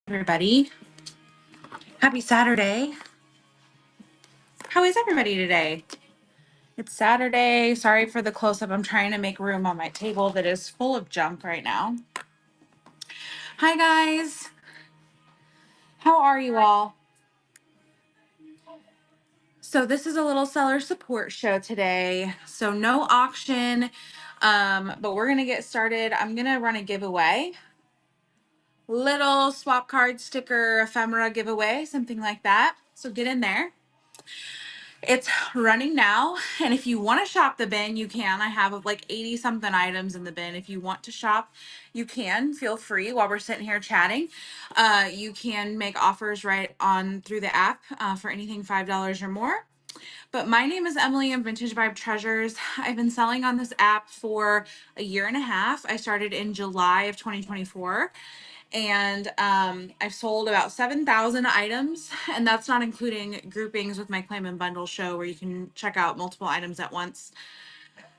Everybody. Happy Saturday. How is everybody today? It's Saturday. Sorry for the close up. I'm trying to make room on my table that is full of junk right now. Hi, guys. How are you all? So, this is a little seller support show today. So, no auction, but we're going to get started. I'm going to run a giveaway. Little swap card sticker ephemera giveaway, something like that. So, get in there. It's running now, and if you want to shop the bin, you can. I have like 80 something items in the bin. If you want to shop, you can. Feel free while we're sitting here chatting. You can make offers right on through the app for anything $5 or more. But my name is Emily. I'm Vintage Vibe Treasures. I've been selling on this app for a year and a half. I started in July of 2024. And I've sold about 7,000 items, and that's not including groupings with my Claim and Bundle show where you can check out multiple items at once.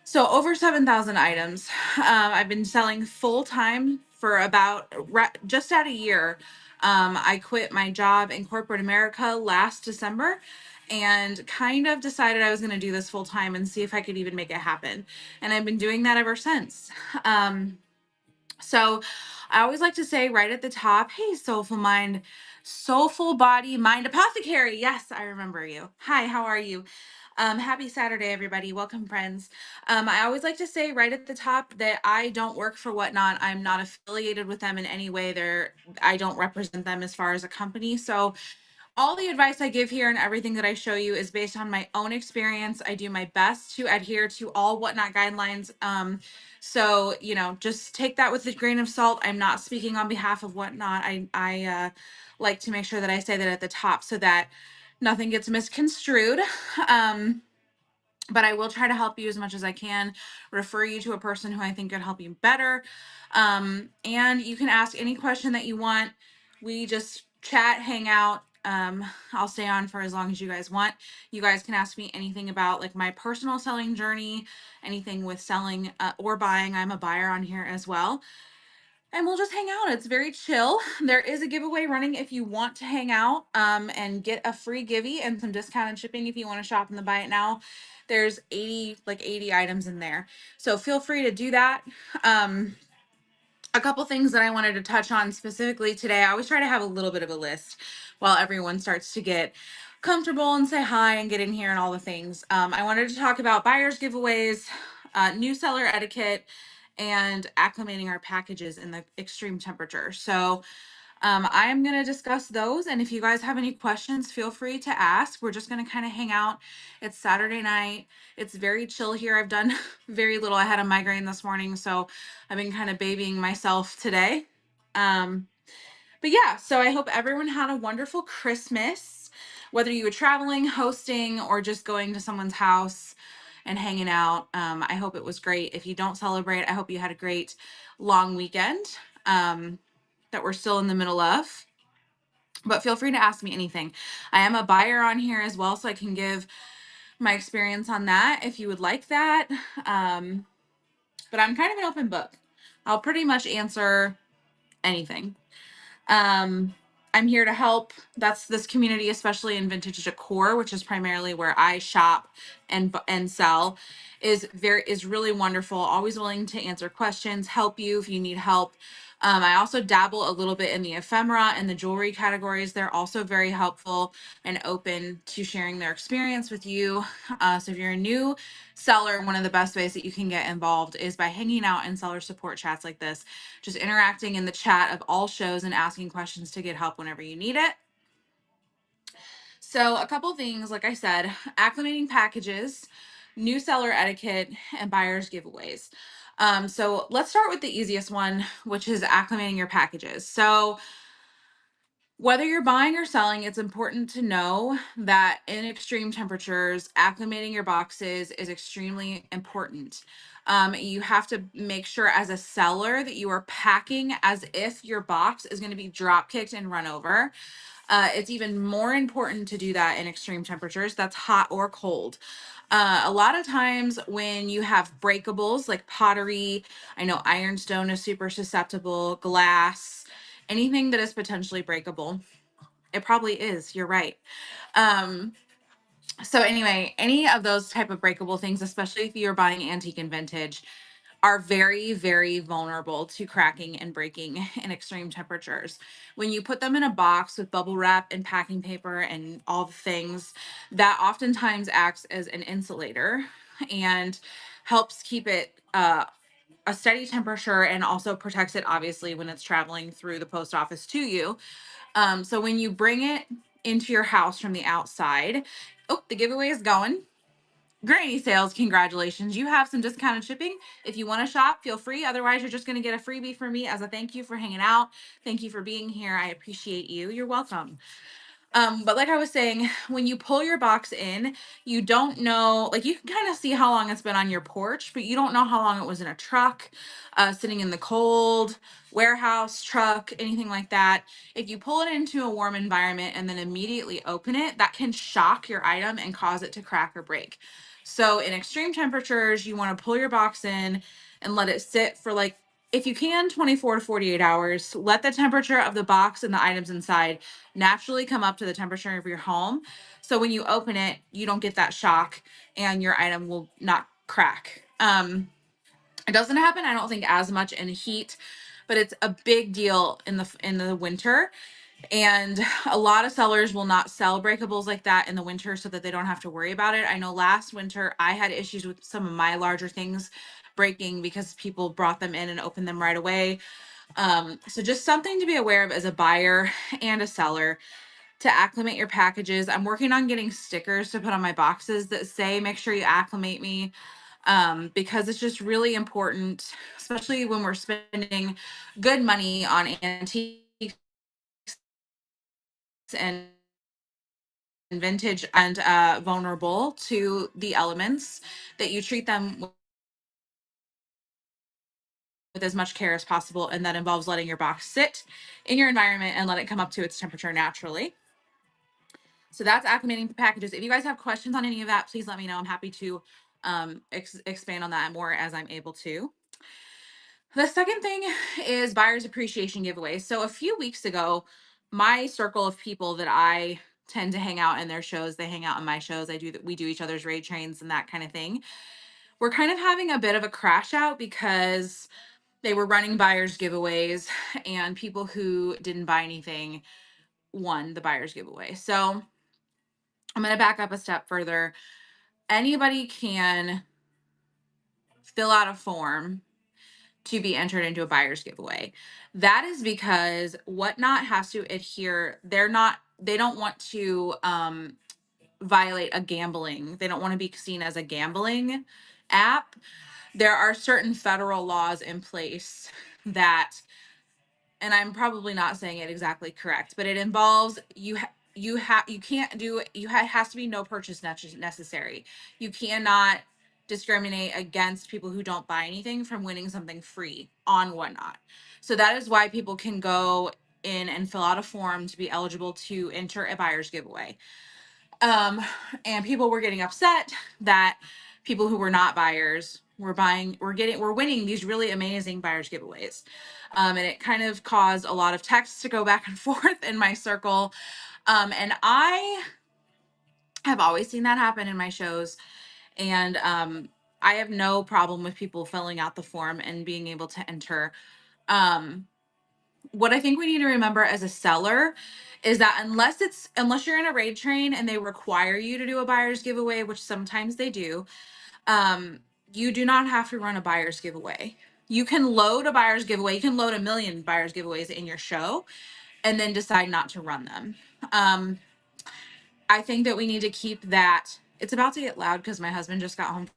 So over 7,000 items. I've been selling full time for about just at a year. I quit my job in corporate America last December and kind of decided I was going to do this full time and see if I could even make it happen. And I've been doing that ever since. So I always like to say right at the top, hey, Soulful Mind, Soulful Body, Mind Apothecary. Yes, I remember you. Hi, how are you? Happy Saturday, everybody. Welcome, friends. I always like to say right at the top that I don't work for Whatnot. I'm not affiliated with them in any way. I don't represent them as far as a company. So all the advice I give here and everything that I show you is based on my own experience. I do my best to adhere to all Whatnot guidelines. So, just take that with a grain of salt. I'm not speaking on behalf of Whatnot. I like to make sure that I say that at the top so that nothing gets misconstrued. But I will try to help you as much as I can, refer you to a person who I think could help you better. And you can ask any question that you want. We just chat, hang out. I'll stay on for as long as you guys want. You guys can ask me anything about like my personal selling journey, anything with selling or buying. I'm a buyer on here as well. And we'll just hang out. It's very chill. There is a giveaway running if you want to hang out and get a free givey and some discounted shipping if you want to shop in the Buy It Now. There's 80 items in there. So feel free to do that. A couple things that I wanted to touch on specifically today. I always try to have a little bit of a list while everyone starts to get comfortable and say hi and get in here and all the things. I wanted to talk about buyers giveaways, new seller etiquette, and acclimating our packages in the extreme temperature. So I am going to discuss those. And if you guys have any questions, feel free to ask. We're just going to kind of hang out. It's Saturday night. It's very chill here. I've done very little. I had a migraine this morning, so I've been kind of babying myself today. But yeah, so I hope everyone had a wonderful Christmas, whether you were traveling, hosting, or just going to someone's house and hanging out. I hope it was great. If you don't celebrate, I hope you had a great long weekend that we're still in the middle of. But feel free to ask me anything. I am a buyer on here as well, so I can give my experience on that if you would like that. But I'm kind of an open book. I'll pretty much answer anything. I'm here to help. That's this community, especially in vintage decor, which is primarily where I shop and sell, is really wonderful. Always willing to answer questions, help you if you need help. I also dabble a little bit in the ephemera and the jewelry categories. They're also very helpful and open to sharing their experience with you. So if you're a new seller, one of the best ways that you can get involved is by hanging out in seller support chats like this, just interacting in the chat of all shows and asking questions to get help whenever you need it. So a couple things, like I said, acclimating packages, new seller etiquette, and buyers giveaways. So let's start with the easiest one, which is acclimating your packages. So whether you're buying or selling, it's important to know that in extreme temperatures, acclimating your boxes is extremely important. You have to make sure as a seller that you are packing as if your box is going to be drop kicked and run over. It's even more important to do that in extreme temperatures, that's hot or cold. A lot of times when you have breakables like pottery, I know ironstone is super susceptible, glass, anything that is potentially breakable. It probably is. You're right. Um, so anyway, any of those type of breakable things, especially if you're buying antique and vintage, are very, very vulnerable to cracking and breaking in extreme temperatures. When you put them in a box with bubble wrap and packing paper and all the things, that oftentimes acts as an insulator and helps keep it a steady temperature, and also protects it obviously when it's traveling through the post office to you. So when you bring it into your house from the outside, oh, the giveaway is going. Granny sales, congratulations. You have some discounted shipping. If you want to shop, feel free. Otherwise, you're just going to get a freebie from me as a thank you for hanging out. Thank you for being here. I appreciate you. You're welcome. But like I was saying, when you pull your box in, you don't know, like you can kind of see how long it's been on your porch, but you don't know how long it was in a truck, sitting in the cold, warehouse, truck, anything like that. If you pull it into a warm environment and then immediately open it, that can shock your item and cause it to crack or break. So in extreme temperatures, you want to pull your box in and let it sit for, like, if you can, 24 to 48 hours. Let the temperature of the box and the items inside naturally come up to the temperature of your home. So when you open it, you don't get that shock and your item will not crack. It doesn't happen, I don't think, as much in heat, but it's a big deal in the winter. And a lot of sellers will not sell breakables like that in the winter so that they don't have to worry about it. I know last winter I had issues with some of my larger things breaking because people brought them in and opened them right away. So just something to be aware of as a buyer and a seller, to acclimate your packages. I'm working on getting stickers to put on my boxes that say, make sure you acclimate me, because it's just really important, especially when we're spending good money on antiques and vintage and vulnerable to the elements, that you treat them with as much care as possible. And that involves letting your box sit in your environment and let it come up to its temperature naturally. So that's acclimating the packages. If you guys have questions on any of that, please let me know. I'm happy to expand on that more as I'm able to. The second thing is buyer's appreciation giveaways. So a few weeks ago, my circle of people that I tend to hang out in their shows, they hang out in my shows. We do each other's raid trains and that kind of thing. We're kind of having a bit of a crash out because they were running buyer's giveaways and people who didn't buy anything won the buyer's giveaway. So I'm going to back up a step further. Anybody can fill out a form to be entered into a buyer's giveaway. That is because Whatnot has to adhere. They don't want to violate a gambling. They don't want to be seen as a gambling app. There are certain federal laws in place that, and I'm probably not saying it exactly correct, but it involves you can't do has to be no purchase necessary. You cannot discriminate against people who don't buy anything from winning something free on Whatnot. So that is why people can go in and fill out a form to be eligible to enter a buyer's giveaway. And people were getting upset that people who were not buyers were winning these really amazing buyers giveaways. And it kind of caused a lot of texts to go back and forth in my circle. And I have always seen that happen in my shows. And I have no problem with people filling out the form and being able to enter. Um, what I think we need to remember as a seller is that unless you're in a raid train and they require you to do a buyer's giveaway, which sometimes they do, you do not have to run a buyer's giveaway. You can load a buyer's giveaway. You can load a million buyer's giveaways in your show and then decide not to run them. I think that we need to keep that. It's about to get loud because my husband just got home.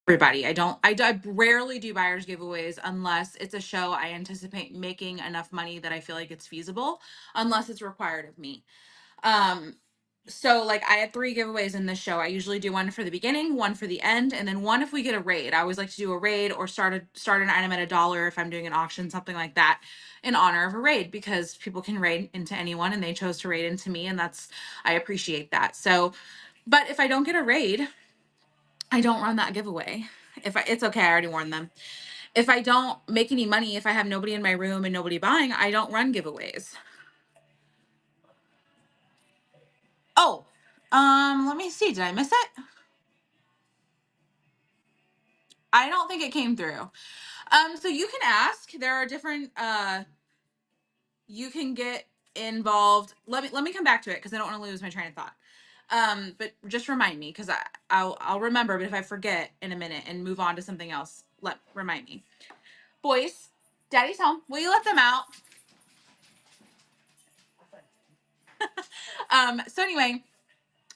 Everybody, I rarely do buyers giveaways unless it's a show I anticipate making enough money that I feel like it's feasible, unless it's required of me. um So like I had 3 giveaways in this show. I usually do one for the beginning, one for the end, and then one if we get a raid. I always like to do a raid or start an item at $1 if I'm doing an auction, something like that, in honor of a raid, because people can raid into anyone and they chose to raid into me, and I appreciate that. So, but if I don't get a raid, I don't run that giveaway. It's okay, I already warned them. If I don't make any money, if I have nobody in my room and nobody buying, I don't run giveaways. Oh, let me see. Did I miss it? I don't think it came through. So you can ask. There are different. You can get involved. Let me come back to it because I don't want to lose my train of thought. But just remind me because I'll remember. But if I forget in a minute and move on to something else, remind me. Boys, Daddy's home. Will you let them out? So anyway,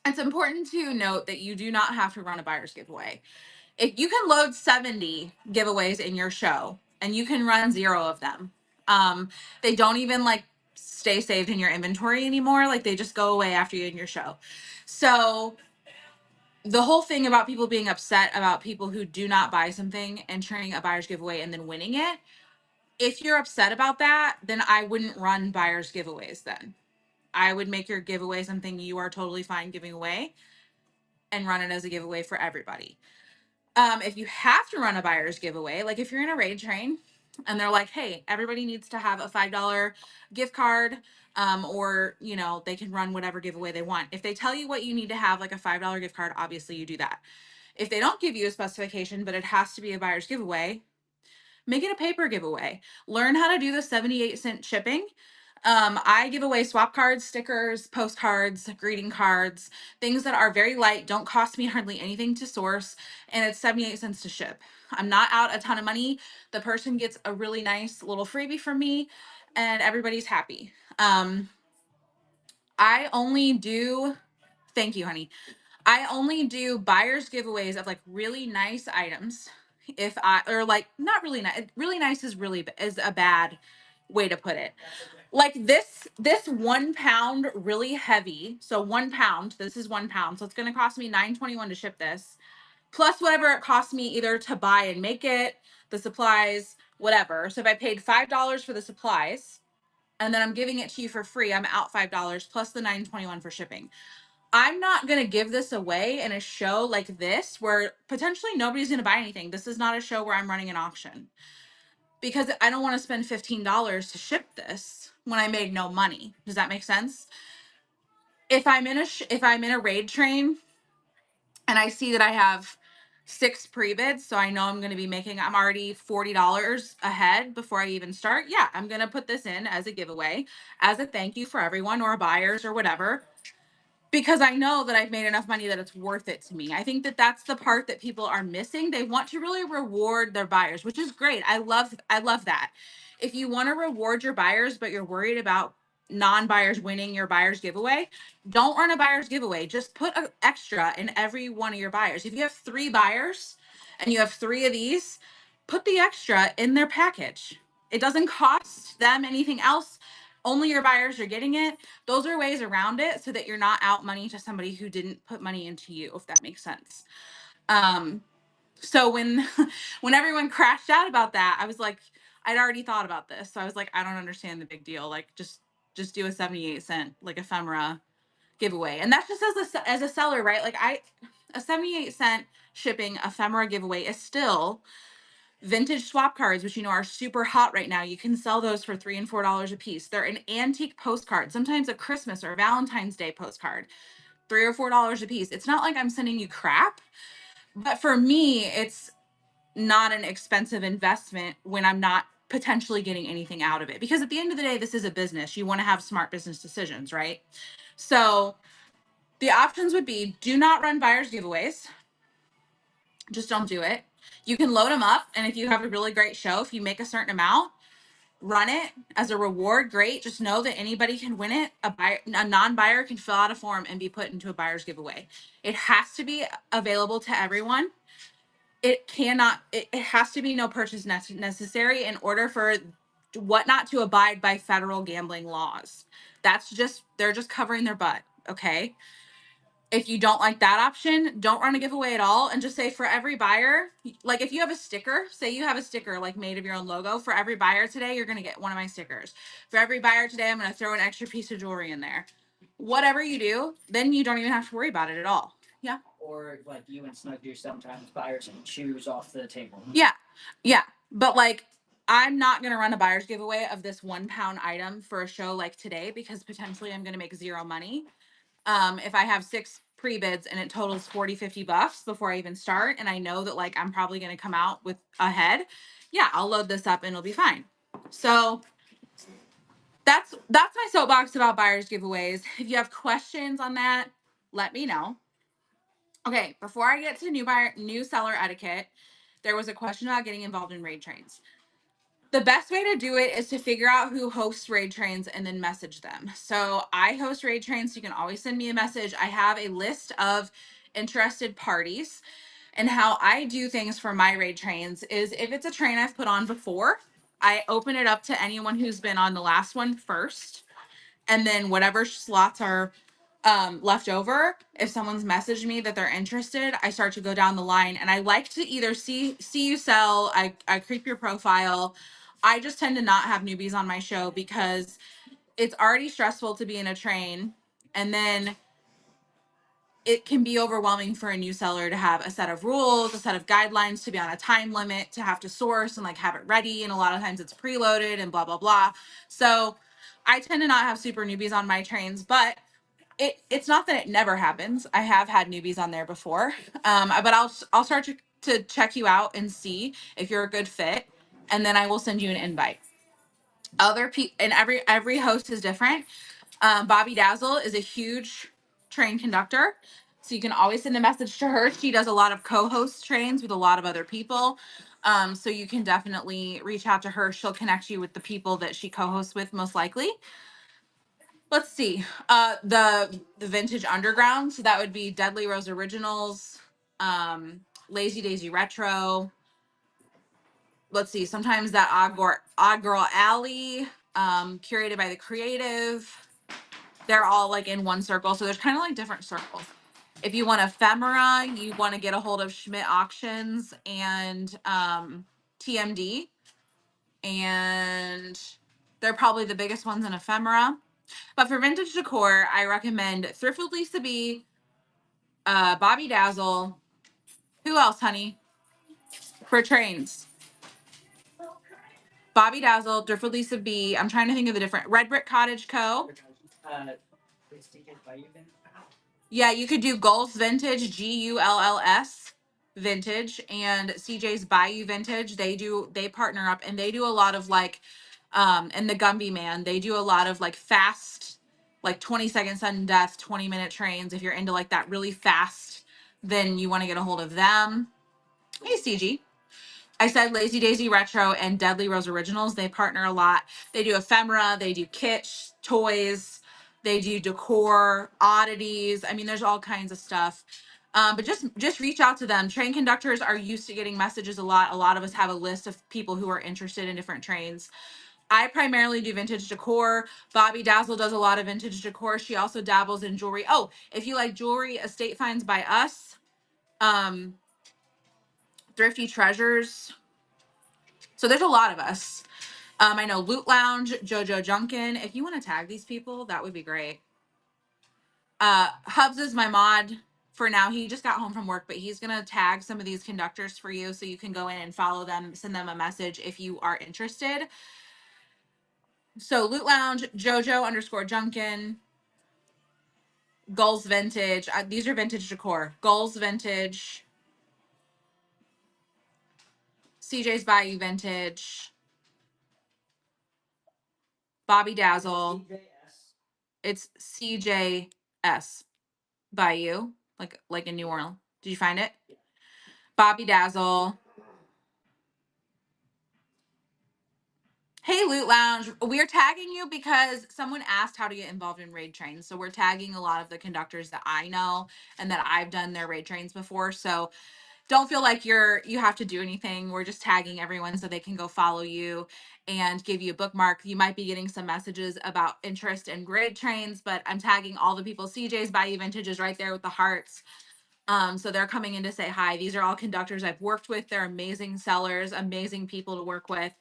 it's important to note that you do not have to run a buyer's giveaway. If you can load 70 giveaways in your show and you can run 0 of them, they don't even like stay saved in your inventory anymore. Like they just go away after you in your show. So the whole thing about people being upset about people who do not buy something, entering a buyer's giveaway and then winning it, if you're upset about that, then I wouldn't run buyer's giveaways then. I would make your giveaway something you are totally fine giving away and run it as a giveaway for everybody. If you have to run a buyer's giveaway, like if you're in a raid train and they're like, hey, everybody needs to have a $5 gift card, or, they can run whatever giveaway they want. If they tell you what you need to have, like a $5 gift card, obviously you do that. If they don't give you a specification, but it has to be a buyer's giveaway, make it a paper giveaway. Learn how to do the 78-cent shipping. I give away swap cards, stickers, postcards, greeting cards, things that are very light, don't cost me hardly anything to source, and it's 78 cents to ship. I'm not out a ton of money. The person gets a really nice little freebie from me, and everybody's happy. I only do, thank you, honey. I only do buyer's giveaways of like really nice items. If I, or like not really nice is a bad way to put it. Like this 1 pound really heavy. So 1 pound, this is 1 pound. So it's gonna cost me $9.21 to ship this. Plus whatever it costs me either to buy and make it, the supplies, whatever. So if I paid $5 for the supplies and then I'm giving it to you for free, I'm out $5 plus the $9.21 for shipping. I'm not going to give this away in a show like this where potentially nobody's going to buy anything. This is not a show where I'm running an auction because I don't want to spend $15 to ship this when I made no money. Does that make sense? If I'm in a raid train and I see that I have 6 pre-bids, so I know I'm already $40 ahead before I even start. Yeah, I'm going to put this in as a giveaway, as a thank you for everyone or buyers or whatever, because I know that I've made enough money that it's worth it to me. I think that that's the part that people are missing. They want to really reward their buyers, which is great. I love that. If you want to reward your buyers, but you're worried about non-buyers winning your buyer's giveaway, don't run a buyer's giveaway. Just put an extra in every one of your buyers. If you have 3 buyers and you have 3 of these, put the extra in their package. It doesn't cost them anything else. Only your buyers are getting it. Those are ways around it so that you're not out money to somebody who didn't put money into you, if that makes sense. So when when everyone crashed out about that, I was like, I'd already thought about this. So I was like, I don't understand the big deal. Like just do a 78-cent like ephemera giveaway. And that's just as a seller, right? Like a 78-cent shipping ephemera giveaway is still vintage swap cards, which are super hot right now. You can sell those for $3 and $4 a piece. They're an antique postcard, sometimes a Christmas or Valentine's Day postcard, $3 or $4 a piece. It's not like I'm sending you crap, but for me, it's not an expensive investment when I'm not potentially getting anything out of it. Because at the end of the day, this is a business. You want to have smart business decisions, right? So the options would be do not run buyer's giveaways. Just don't do it. You can load them up. And if you have a really great show, if you make a certain amount, run it as a reward. Great. Just know that anybody can win it. A non-buyer can fill out a form and be put into a buyer's giveaway. It has to be available to everyone. It has to be no purchase necessary in order for Whatnot to abide by federal gambling laws. They're just covering their butt. Okay. If you don't like that option, don't run a giveaway at all, and just say for every buyer, like if you have a sticker, say you have a sticker like made of your own logo, for every buyer today, you're going to get one of my stickers. For every buyer today, I'm going to throw an extra piece of jewelry in there. Whatever you do, then you don't even have to worry about it at all. Yeah. Or like you and Snug do sometimes, buyers can choose off the table. Yeah. Yeah. But like, I'm not going to run a buyer's giveaway of this 1 pound item for a show like today, because potentially I'm going to make zero money. If I have 6 pre-bids and it totals 40, $50 before I even start, and I know that like I'm probably going to come out with a head, yeah, I'll load this up and it'll be fine. So that's my soapbox about buyers giveaways. If you have questions on that, let me know. Okay, before I get to new seller etiquette, there was a question about getting involved in raid trains. The best way to do it is to figure out who hosts raid trains and then message them. So I host raid trains, so you can always send me a message. I have a list of interested parties, and how I do things for my raid trains is if it's a train I've put on before, I open it up to anyone who's been on the last one first, and then whatever slots are left over, if someone's messaged me that they're interested, I start to go down the line, and I like to either see you sell, I creep your profile. I just tend to not have newbies on my show because it's already stressful to be in a train, and then it can be overwhelming for a new seller to have a set of rules, a set of guidelines, to be on a time limit, to have to source and like have it ready, and a lot of times it's preloaded and blah blah blah. So I tend to not have super newbies on my trains, but it's not that it never happens. I have had newbies on there before. But I'll start to check you out and see if you're a good fit, and then I will send you an invite. Other people, and every host is different. Bobby Dazzle is a huge train conductor, so you can always send a message to her. She does a lot of co-host trains with a lot of other people. So you can definitely reach out to her. She'll connect you with the people that she co-hosts with, most likely. Let's see. The Vintage Underground. So that would be Deadly Rose Originals, Lazy Daisy Retro. Let's see. Sometimes that Odd Girl Alley, curated by the Creative. They're all like in one circle. So there's kind of like different circles. If you want ephemera, you want to get a hold of Schmidt Auctions and TMD. And they're probably the biggest ones in ephemera. But for vintage decor, I recommend Thrift with Lisa B, Bobby Dazzle. Who else, honey? For trains, Bobby Dazzle, Thrift with Lisa B. I'm trying to think of the different Red Brick Cottage Co. Yeah, you could do Gulls Vintage, GULLS Vintage, and CJ's Bayou Vintage. They partner up, and they do a lot of like, and the Gumby Man, they do a lot of like fast, like 20-second sudden death, 20-minute trains. If you're into like that really fast, then you want to get a hold of them. Hey, CG. I said Lazy Daisy Retro and Deadly Rose Originals. They partner a lot. They do ephemera, they do kitsch, toys, they do decor, oddities. I mean, there's all kinds of stuff. But just reach out to them. Train conductors are used to getting messages a lot. A lot of us have a list of people who are interested in different trains. I primarily do vintage decor. Bobby Dazzle does a lot of vintage decor. She also dabbles in jewelry. Oh, if you like jewelry, Estate Finds by Us, Thrifty Treasures. So there's a lot of us. I know Loot Lounge, Jojo Junkin. If you want to tag these people, that would be great. Hubs is my mod for now. He just got home from work, but he's going to tag some of these conductors for you, so you can go in and follow them, send them a message if you are interested. So Loot Lounge, Jojo_Junkin, Gulls Vintage. These are vintage decor. Gulls Vintage, CJ's Bayou Vintage, Bobby Dazzle. It's CJS Bayou, like in New Orleans. Did you find it? Bobby Dazzle. Hey, Loot Lounge. We're tagging you because someone asked how to get involved in raid trains. So we're tagging a lot of the conductors that I know and that I've done their raid trains before. So don't feel like you have to do anything. We're just tagging everyone so they can go follow you and give you a bookmark. You might be getting some messages about interest in grid trains, but I'm tagging all the people. CJ's Bayou Vintage is right there with the hearts. So they're coming in to say hi. These are all conductors I've worked with. They're amazing sellers, amazing people to work with.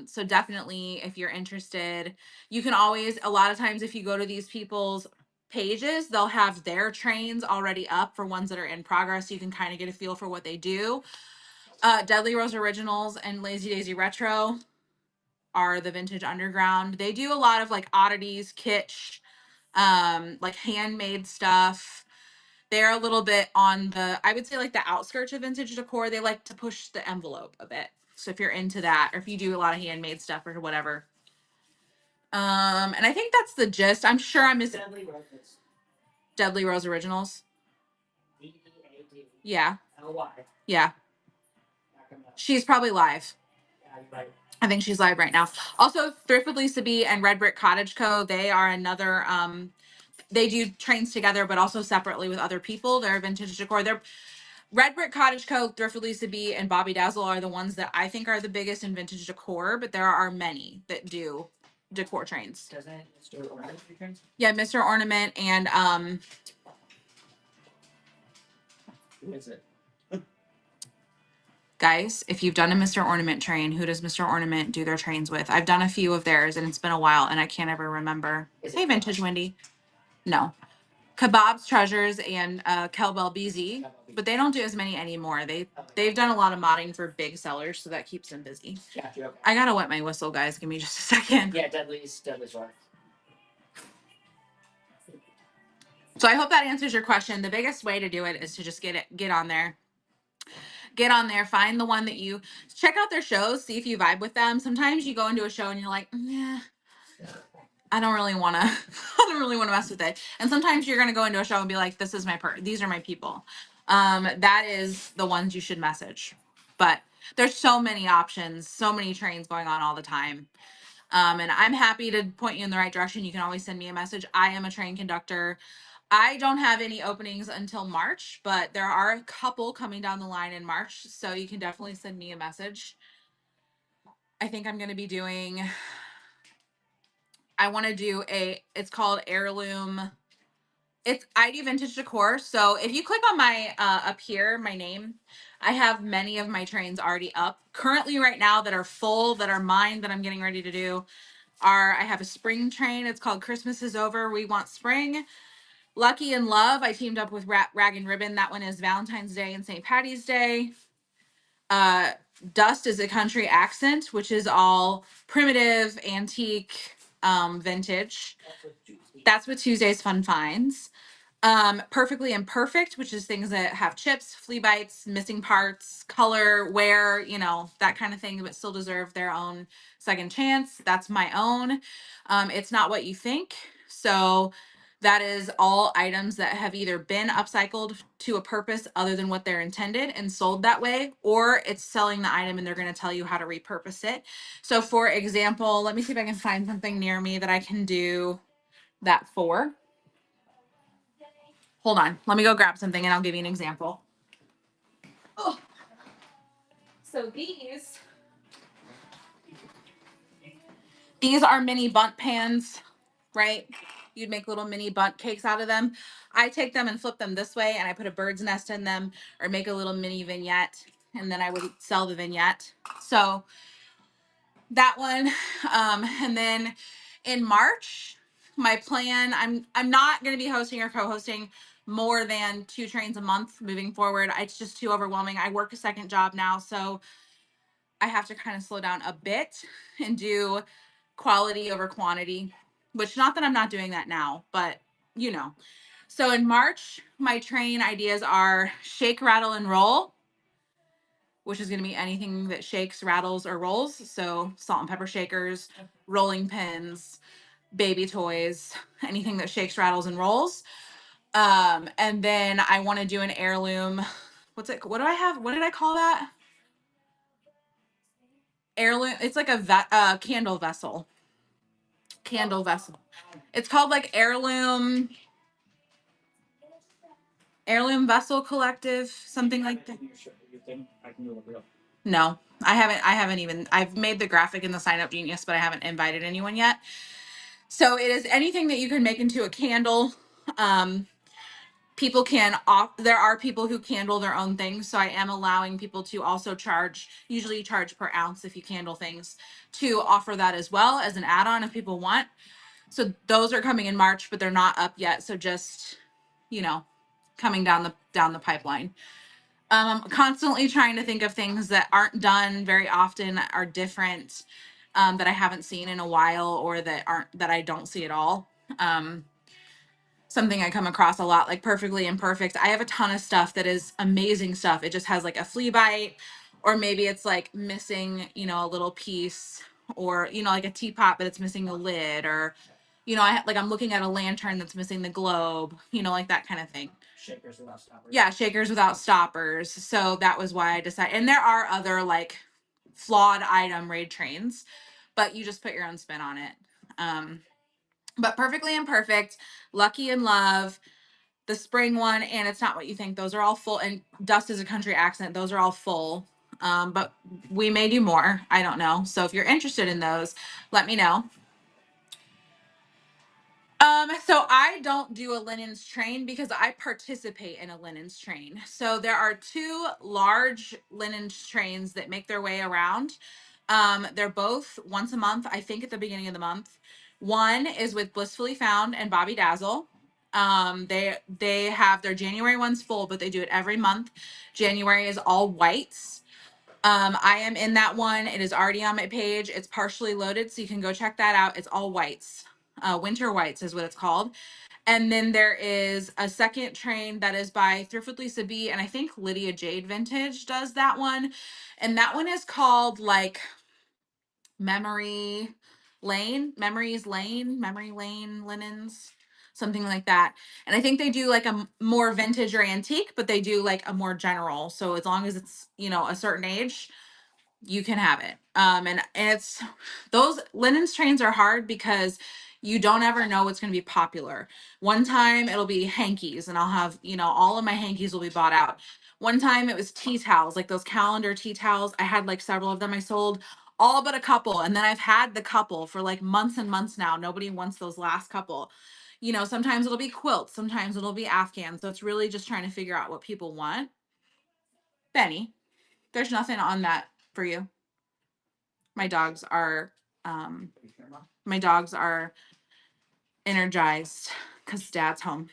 So definitely, if you're interested, you can always, a lot of times, if you go to these people's pages, they'll have their trains already up for ones that are in progress. So you can kind of get a feel for what they do. Deadly Rose Originals and Lazy Daisy Retro are the Vintage Underground. They do a lot of like oddities, kitsch, like handmade stuff. They're a little bit on the, I would say, like the outskirts of vintage decor. They like to push the envelope a bit. So if you're into that, or if you do a lot of handmade stuff or whatever. And I think that's the gist. I'm sure I'm missing Deadly Roses. Deadly Rose Originals. DEAD. Yeah. LY. Yeah. Back 'em up. She's probably live. Yeah, you're right. I think she's live right now. Also, Thrift with Lisa B and Red Brick Cottage Co. They are another, they do trains together, but also separately with other people. They're vintage decor. They're Red Brick Cottage Co., Thrift with Lisa B, and Bobby Dazzle are the ones that I think are the biggest in vintage decor, but there are many that do decor trains. Doesn't Mr. Ornament do trains? Yeah, Mr. Ornament and Who is it? guys, if you've done a Mr. Ornament train, who does Mr. Ornament do their trains with? I've done a few of theirs and it's been a while and I can't ever remember. Is it Hey, Vintage Wendy. No. Kebab's Treasures and Kelbell BZ, but they don't do as many anymore. They've done a lot of modding for big sellers, so that keeps them busy. Gotcha, okay. I gotta wet my whistle, guys. Give me just a second. Yeah, Deadly's right. So I hope that answers your question. The biggest way to do it is to just get on there. Get on there, find the one that you check out their shows, see if you vibe with them. Sometimes you go into a show and you're like, yeah, I don't really want to, I don't really want to mess with it. And sometimes you're going to go into a show and be like, this is my these are my people. That is the ones you should message. But there's so many options, so many trains going on all the time. And I'm happy to point you in the right direction. You can always send me a message. I am a train conductor. I don't have any openings until March, but there are a couple coming down the line in March. So you can definitely send me a message. I think I'm going to be doing, I want to do it's called Heirloom. It's ID Vintage Decor. So if you click on my, up here, my name, I have many of my trains already up currently right now that are full, that are mine, that I'm getting ready to do. I have a spring train. It's called Christmas is Over, We Want Spring. Lucky in Love, I teamed up with Rag and Ribbon. That one is Valentine's Day and St. Patty's Day. Dust is a Country Accent, which is all primitive, antique, vintage. That's what Tuesday's Fun Finds. Perfectly Imperfect, which is things that have chips, flea bites, missing parts, color, wear, that kind of thing, but still deserve their own second chance. That's my own. It's Not What You Think. So that is all items that have either been upcycled to a purpose other than what they're intended and sold that way, or it's selling the item and they're going to tell you how to repurpose it. So for example, let me see if I can find something near me that I can do that for. Hold on. Let me go grab something and I'll give you an example. Oh. So these are mini bundt pans, right? You'd make little mini bundt cakes out of them. I take them and flip them this way and I put a bird's nest in them or make a little mini vignette and then I would sell the vignette. So that one. And then in March, my plan, I'm not going to be hosting or co-hosting more than 2 trains a month moving forward. It's just too overwhelming. I work a second job now, so I have to kind of slow down a bit and do quality over quantity, which not that I'm not doing that now, but So in March, my train ideas are shake, rattle, and roll, which is going to be anything that shakes, rattles, or rolls. So salt and pepper shakers, rolling pins, baby toys, anything that shakes, rattles, and rolls. And then I want to do an heirloom. What do I have? What did I call that? Heirloom. It's like a candle vessel. Candle vessel. It's called like heirloom. Heirloom Vessel Collective, something like that. You think I can do a real? No, I haven't even. I've made the graphic in the Sign Up Genius, but I haven't invited anyone yet. So it is anything that you can make into a candle. Um, People can off. There are people who candle their own things, so I am allowing people to also charge. Usually, charge per ounce if you candle things, to offer that as well as an add-on if people want. So those are coming in March, but they're not up yet. So just, you know, coming down the pipeline. I'm constantly trying to think of things that aren't done very often, are different, that I haven't seen in a while, or that I don't see at all. Um, Something I come across a lot, like Perfectly Imperfect. I have a ton of stuff that is amazing stuff. It just has like a flea bite, or maybe it's like missing, a little piece, or, like a teapot, but it's missing the lid, or, I'm looking at a lantern that's missing the globe, like that kind of thing. Shakers without stoppers. Yeah, shakers without stoppers. So that was why I decided. And there are other like flawed item raid trains, but you just put your own spin on it. Um, but Perfectly Imperfect, Lucky in Love, the spring one, and It's Not What You Think. Those are all full. And Dust is a Country Accent. Those are all full. But we may do more. I don't know. So if you're interested in those, let me know. So I don't do a linens train because I participate in a linens train. So there are two large linens trains that make their way around. They're both once a month, I think at the beginning of the month. One is with Blissfully Found and Bobby Dazzle. They have their January ones full, but they do it every month. January is all whites. I am in that one. It is already on my page. It's partially loaded, so you can go check that out. It's all whites. Winter whites is what it's called. And then there is a second train that is by Thrift Lisa B, and I think Lydia Jade Vintage does that one. And that one is called like Memories Lane Linens, something like that. And I think they do like a more vintage or antique, but they do like a more general. So as long as it's, a certain age, you can have it. And it's those linens trains are hard because you don't ever know what's going to be popular. One time it'll be hankies, and I'll have, all of my hankies will be bought out. One time it was tea towels, like those calendar tea towels. I had like several of them. I sold all but a couple. And then I've had the couple for like months and months now. Nobody wants those last couple. Sometimes it'll be quilts, sometimes it'll be Afghan. So it's really just trying to figure out what people want. Benny, there's nothing on that for you. My dogs are um my dogs are energized because dad's home.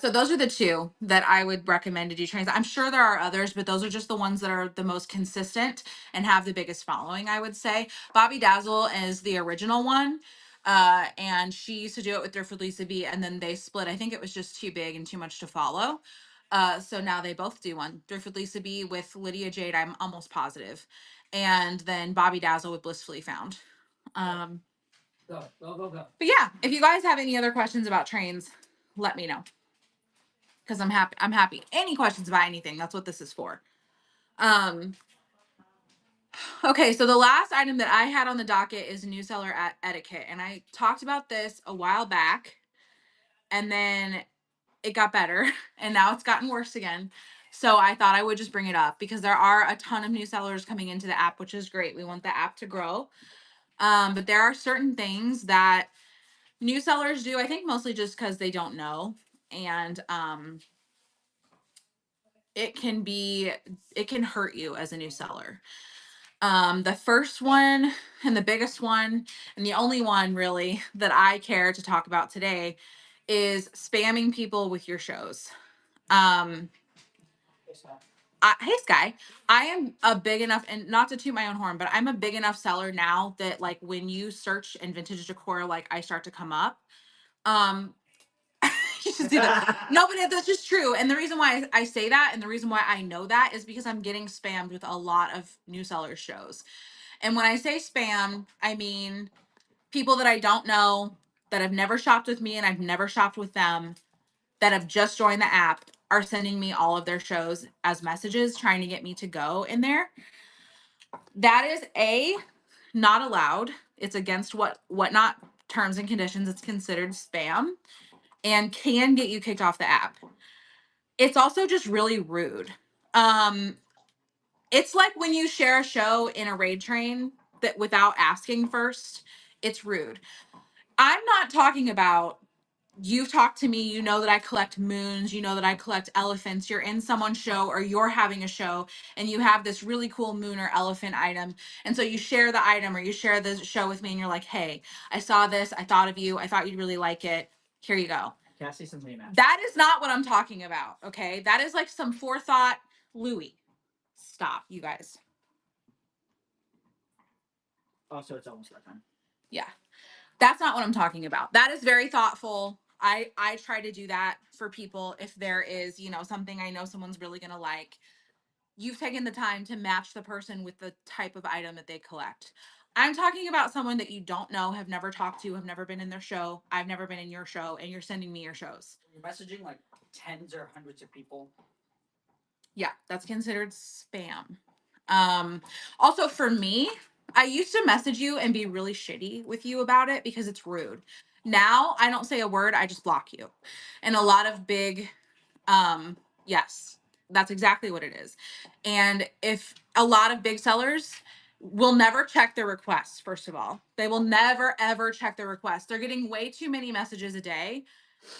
So those are the two that I would recommend to do trains. I'm sure there are others, but those are just the ones that are the most consistent and have the biggest following, I would say. Bobby Dazzle is the original one. And she used to do it with Thrift with Lisa B, and then they split. I think it was just too big and too much to follow. So now they both do one. Thrift with Lisa B with Lydia Jade, I'm almost positive. And then Bobby Dazzle with Blissfully Found. Go. But yeah, if you guys have any other questions about trains, let me know. Because I'm happy. Any questions about anything, that's what this is for. Okay, so the last item that I had on the docket is new seller etiquette. And I talked about this a while back, and then it got better, and now it's gotten worse again. So I thought I would just bring it up because there are a ton of new sellers coming into the app, which is great. We want the app to grow. But there are certain things that new sellers do, I think mostly just because they don't know. And it can hurt you as a new seller. The first one and the biggest one, and the only one really that I care to talk about today, is spamming people with your shows. Hey Sky, I am a big enough, and not to toot my own horn, but I'm a big enough seller now that like when you search in vintage decor, like I start to come up. You should see that. No, but that's just true. And the reason why I say that, and the reason why I know that, is because I'm getting spammed with a lot of new seller shows. And when I say spam, I mean people that I don't know, that have never shopped with me and I've never shopped with them, that have just joined the app, are sending me all of their shows as messages trying to get me to go in there. That is not allowed. It's against what not terms and conditions. It's considered spam. and can get you kicked off the app. It's also just really rude. Um, it's like when you share a show in a raid train that without asking first, it's rude. I'm not talking about you've talked to me, you know that I collect moons, you know that I collect elephants, you're in someone's show or you're having a show and you have this really cool moon or elephant item. And so you share the item or you share the show with me and you're like, hey, I saw this, I thought of you, I thought you'd really like it. Here you go. Can I see some rematch? That is not what I'm talking about, okay? That is like some forethought. Louis, stop, you guys. Also, it's almost that time. Yeah. That's not what I'm talking about. That is very thoughtful. I try to do that for people if there is, you know, something I know someone's really going to like. You've taken the time to match the person with the type of item that they collect. I'm talking about someone that you don't know, have never talked to, have never been in their show. I've never been in your show, and you're sending me your shows. You're messaging like tens or hundreds of people. Yeah, that's considered spam. Also for me, I used to message you and be really shitty with you about it because it's rude. Now I don't say a word, I just block you. And a lot of big yes, that's exactly what it is. And if a lot of big sellers will never check their requests, first of all. They will never ever check their requests. They're getting way too many messages a day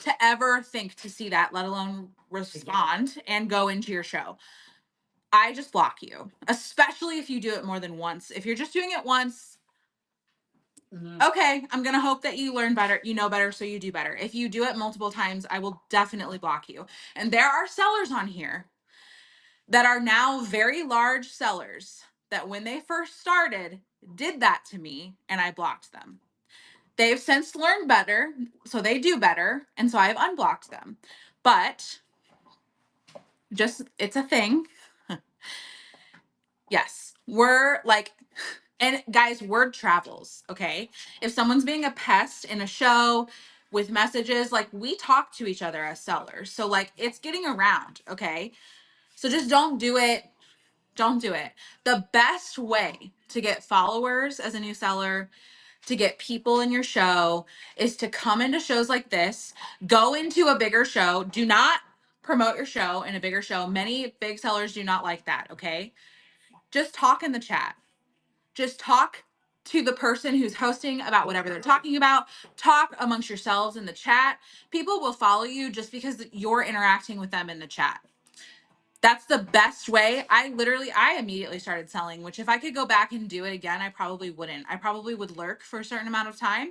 to ever think to see that, let alone respond and go into your show. I just block you, especially if you do it more than once. If you're just doing it once, okay, I'm going to hope that you learn better, you know better, so you do better. If you do it multiple times, I will definitely block you. And there are sellers on here that are now very large sellers that when they first started did that to me and I blocked them. They've since learned better, so they do better, and so I've unblocked them. But just it's a thing. Yes, we're like, and guys, word travels, okay? If someone's being a pest in a show with messages, like we talk to each other as sellers. So like it's getting around, okay? So just don't do it. Don't do it. The best way to get followers as a new seller, to get people in your show, is to come into shows like this, go into a bigger show. Do not promote your show in a bigger show. Many big sellers do not like that, okay? Just talk in the chat. Just talk to the person who's hosting about whatever they're talking about. Talk amongst yourselves in the chat. People will follow you just because you're interacting with them in the chat. That's the best way. I immediately started selling, which if I could go back and do it again, I probably wouldn't. I probably would lurk for a certain amount of time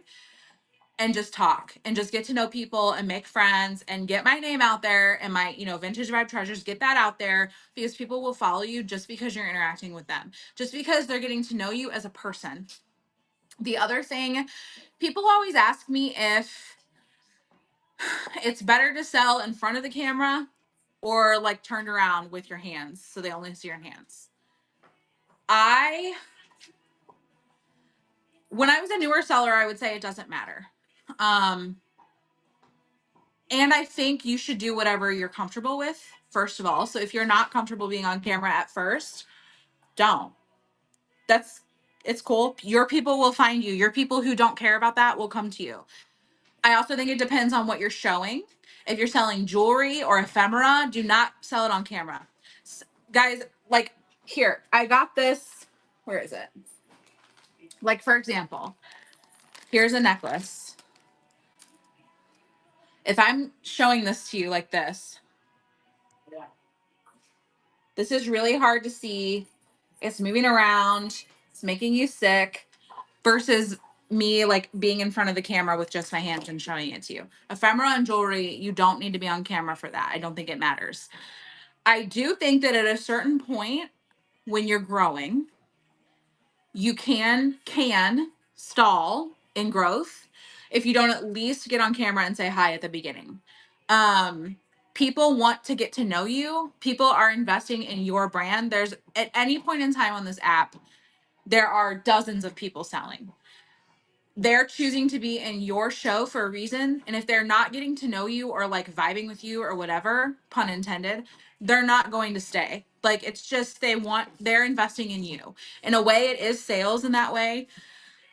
and just talk and just get to know people and make friends and get my name out there and my, you know, Vintage Vibe Treasures, get that out there because people will follow you just because you're interacting with them, just because they're getting to know you as a person. The other thing, people always ask me if it's better to sell in front of the camera or like turned around with your hands so they only see your hands. When I was a newer seller, I would say it doesn't matter. And I think you should do whatever you're comfortable with, first of all. So if you're not comfortable being on camera at first, don't. It's cool. Your people will find you. Your people who don't care about that will come to you. I also think it depends on what you're showing. If you're selling jewelry or ephemera, do not sell it on camera. Guys, like here, I got this. Where is it? Like, for example, here's a necklace. If I'm showing this to you like this, Yeah. this is really hard to see. It's moving around. It's making you sick versus me like being in front of the camera with just my hands and showing it to you. Ephemera and jewelry, you don't need to be on camera for that. I don't think it matters. I do think that at a certain point when you're growing, you can stall in growth if you don't at least get on camera and say hi at the beginning. People want to get to know you. People are investing in your brand. There's at any point in time on this app, there are dozens of people selling. They're choosing to be in your show for a reason. And if they're not getting to know you or like vibing with you or whatever, pun intended, they're not going to stay. Like it's just they're investing in you. In a way, it is sales in that way.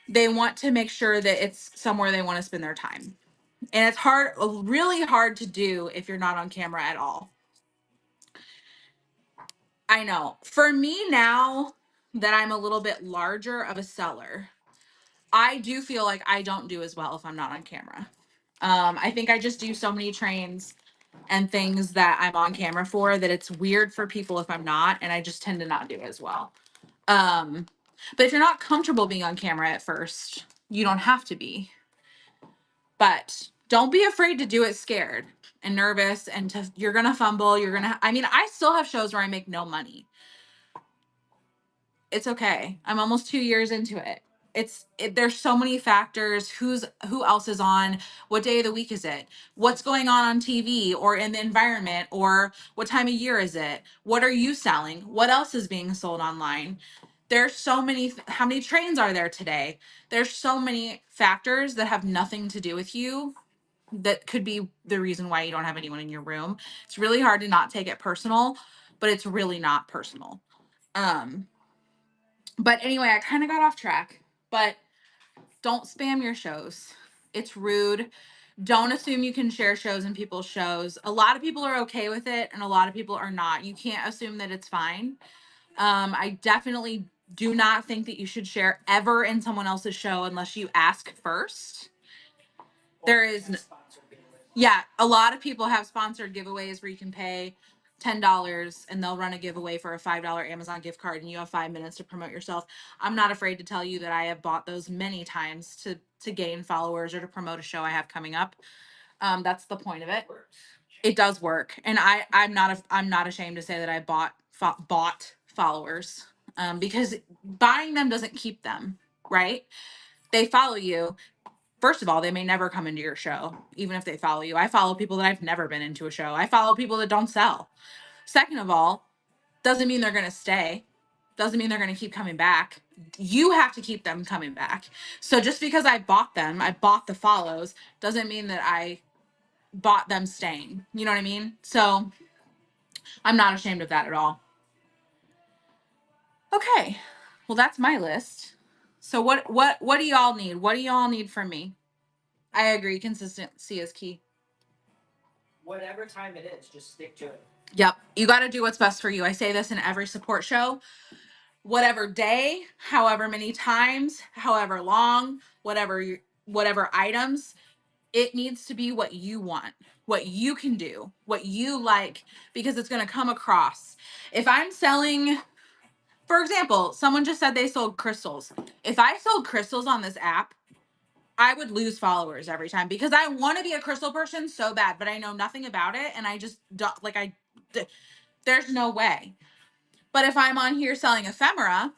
They want to make sure that it's somewhere they want to spend their time. And it's hard, really hard to do if you're not on camera at all. I know. For me now that I'm a little bit larger of a seller, I do feel like I don't do as well if I'm not on camera. I think I just do so many trains and things that I'm on camera for that it's weird for people if I'm not, and I just tend to not do as well. Um, but if you're not comfortable being on camera at first, you don't have to be. But don't be afraid to do it scared and nervous and you're gonna fumble. I mean, I still have shows where I make no money. It's okay. I'm almost 2 years into it. There's so many factors. Who else is on? What day of the week is it? What's going on TV or in the environment, or what time of year is it? What are you selling? What else is being sold online? There's so many. How many trains are there today? There's so many factors that have nothing to do with you that could be the reason why you don't have anyone in your room. It's really hard to not take it personal, but it's really not personal. Um, but anyway, I kind of got off track. But don't spam your shows. It's rude. Don't assume you can share shows in people's shows. A lot of people are okay with it, and a lot of people are not. You can't assume that it's fine. I definitely do not think that you should share ever in someone else's show unless you ask first. There is Yeah, a lot of people have sponsored giveaways where you can pay $10 and they'll run a giveaway for a $5 Amazon gift card and you have 5 minutes to promote yourself. I'm not afraid to tell you that I have bought those many times to gain followers or to promote a show I have coming up. That's the point of it. It does work, and I'm not ashamed to say that I bought followers, because buying them doesn't keep them, right? They follow you. First of all, they may never come into your show, even if they follow you. I follow people that I've never been into a show. I follow people that don't sell. Second of all, doesn't mean they're going to stay. Doesn't mean they're going to keep coming back. You have to keep them coming back. So just because I bought them, I bought the follows, doesn't mean that I bought them staying. You know what I mean? So I'm not ashamed of that at all. Okay. Well, that's my list. So what do y'all need? What do y'all need from me? I agree. Consistency is key. Whatever time it is, just stick to it. Yep. You got to do what's best for you. I say this in every support show. Whatever day, however many times, however long, whatever items, it needs to be what you want, what you can do, what you like, because it's going to come across. If I'm selling, for example, someone just said they sold crystals. If I sold crystals on this app, I would lose followers every time because I want to be a crystal person so bad, but I know nothing about it. And I just don't there's no way. But if I'm on here selling ephemera,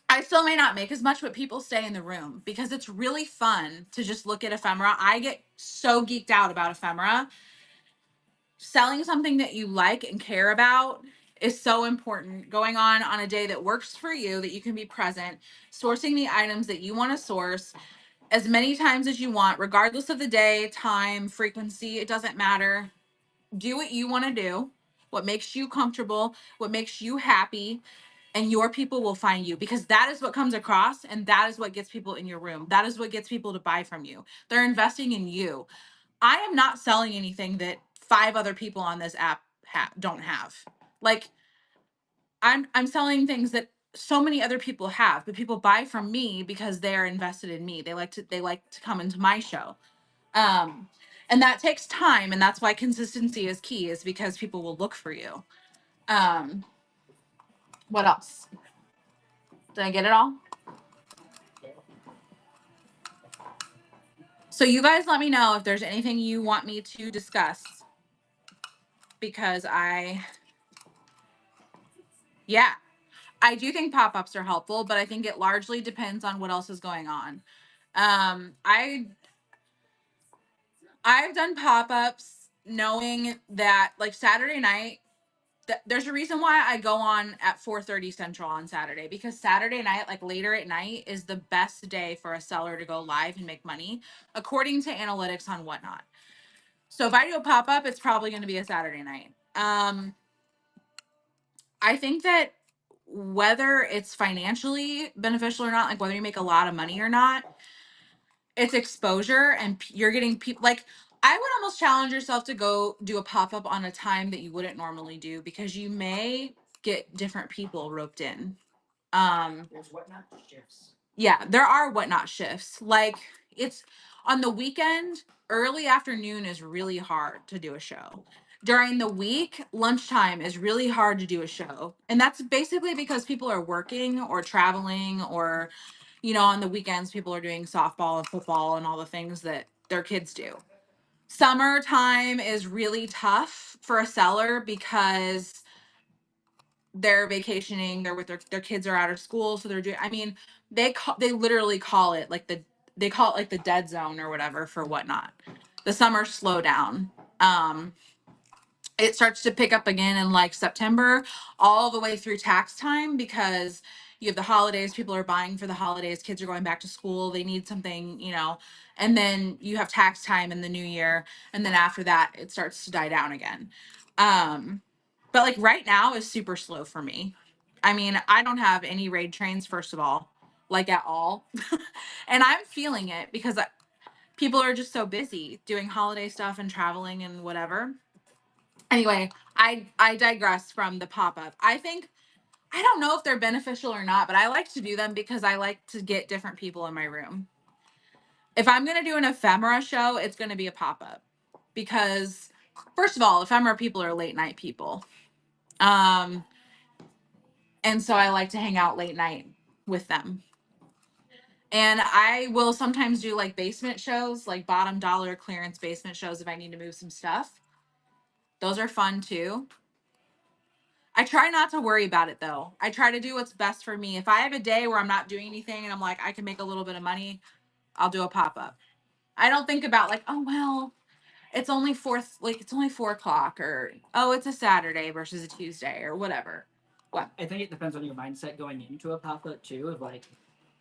I still may not make as much, but people stay in the room because it's really fun to just look at ephemera. I get so geeked out about ephemera. Selling something that you like and care about is so important. Going on a day that works for you, that you can be present, sourcing the items that you want to source as many times as you want, regardless of the day, time, frequency, it doesn't matter. Do what you want to do, what makes you comfortable, what makes you happy, and your people will find you, because that is what comes across and that is what gets people in your room. That is what gets people to buy from you. They're investing in you. I am not selling anything that 5 other people on this app don't have. Like, I'm selling things that so many other people have, but people buy from me because they're invested in me. They like to come into my show. Um and that takes time, and that's why consistency is key, is because people will look for you. Um what else? Did I get it all? So you guys let me know if there's anything you want me to discuss, because yeah, I do think pop-ups are helpful, but I think it largely depends on what else is going on. I've done pop-ups knowing that, like, Saturday night, there's a reason why I go on at 4:30 Central on Saturday, because Saturday night, like later at night, is the best day for a seller to go live and make money, according to analytics on Whatnot. So if I do a pop-up, it's probably going to be a Saturday night. I think that whether it's financially beneficial or not, like whether you make a lot of money or not, it's exposure, and you're getting people like, I would almost challenge yourself to go do a pop-up on a time that you wouldn't normally do, because you may get different people roped in. There's whatnot shifts. Yeah, there are whatnot shifts. Like, it's on the weekend, early afternoon is really hard to do a show. During the week, lunchtime is really hard to do a show. And that's basically because people are working or traveling, or, on the weekends, people are doing softball and football and all the things that their kids do. Summertime is really tough for a seller because they're vacationing, they're with their kids are out of school, so they're doing, I mean, they literally call it like the dead zone or whatever for whatnot. The summer slow down. It starts to pick up again in like September, all the way through tax time, because you have the holidays, people are buying for the holidays, kids are going back to school, they need something, and then you have tax time in the new year, and then after that it starts to die down again. But like right now is super slow for me. I mean, I don't have any raid trains, first of all, like at all. And I'm feeling it because people are just so busy doing holiday stuff and traveling and whatever. Anyway, I digress from the pop-up. I don't know if they're beneficial or not, but I like to do them because I like to get different people in my room. If I'm going to do an ephemera show, it's going to be a pop-up, because first of all, ephemera people are late night people. Um and so I like to hang out late night with them. And I will sometimes do like basement shows, like bottom dollar clearance basement shows if I need to move some stuff. Those are fun too. I try not to worry about it though. I try to do what's best for me. If I have a day where I'm not doing anything and I'm like, I can make a little bit of money, I'll do a pop up. I don't think about like, oh, well, it's only 4 o'clock, or, oh, it's a Saturday versus a Tuesday or whatever. What? I think it depends on your mindset going into a pop up too. Of like,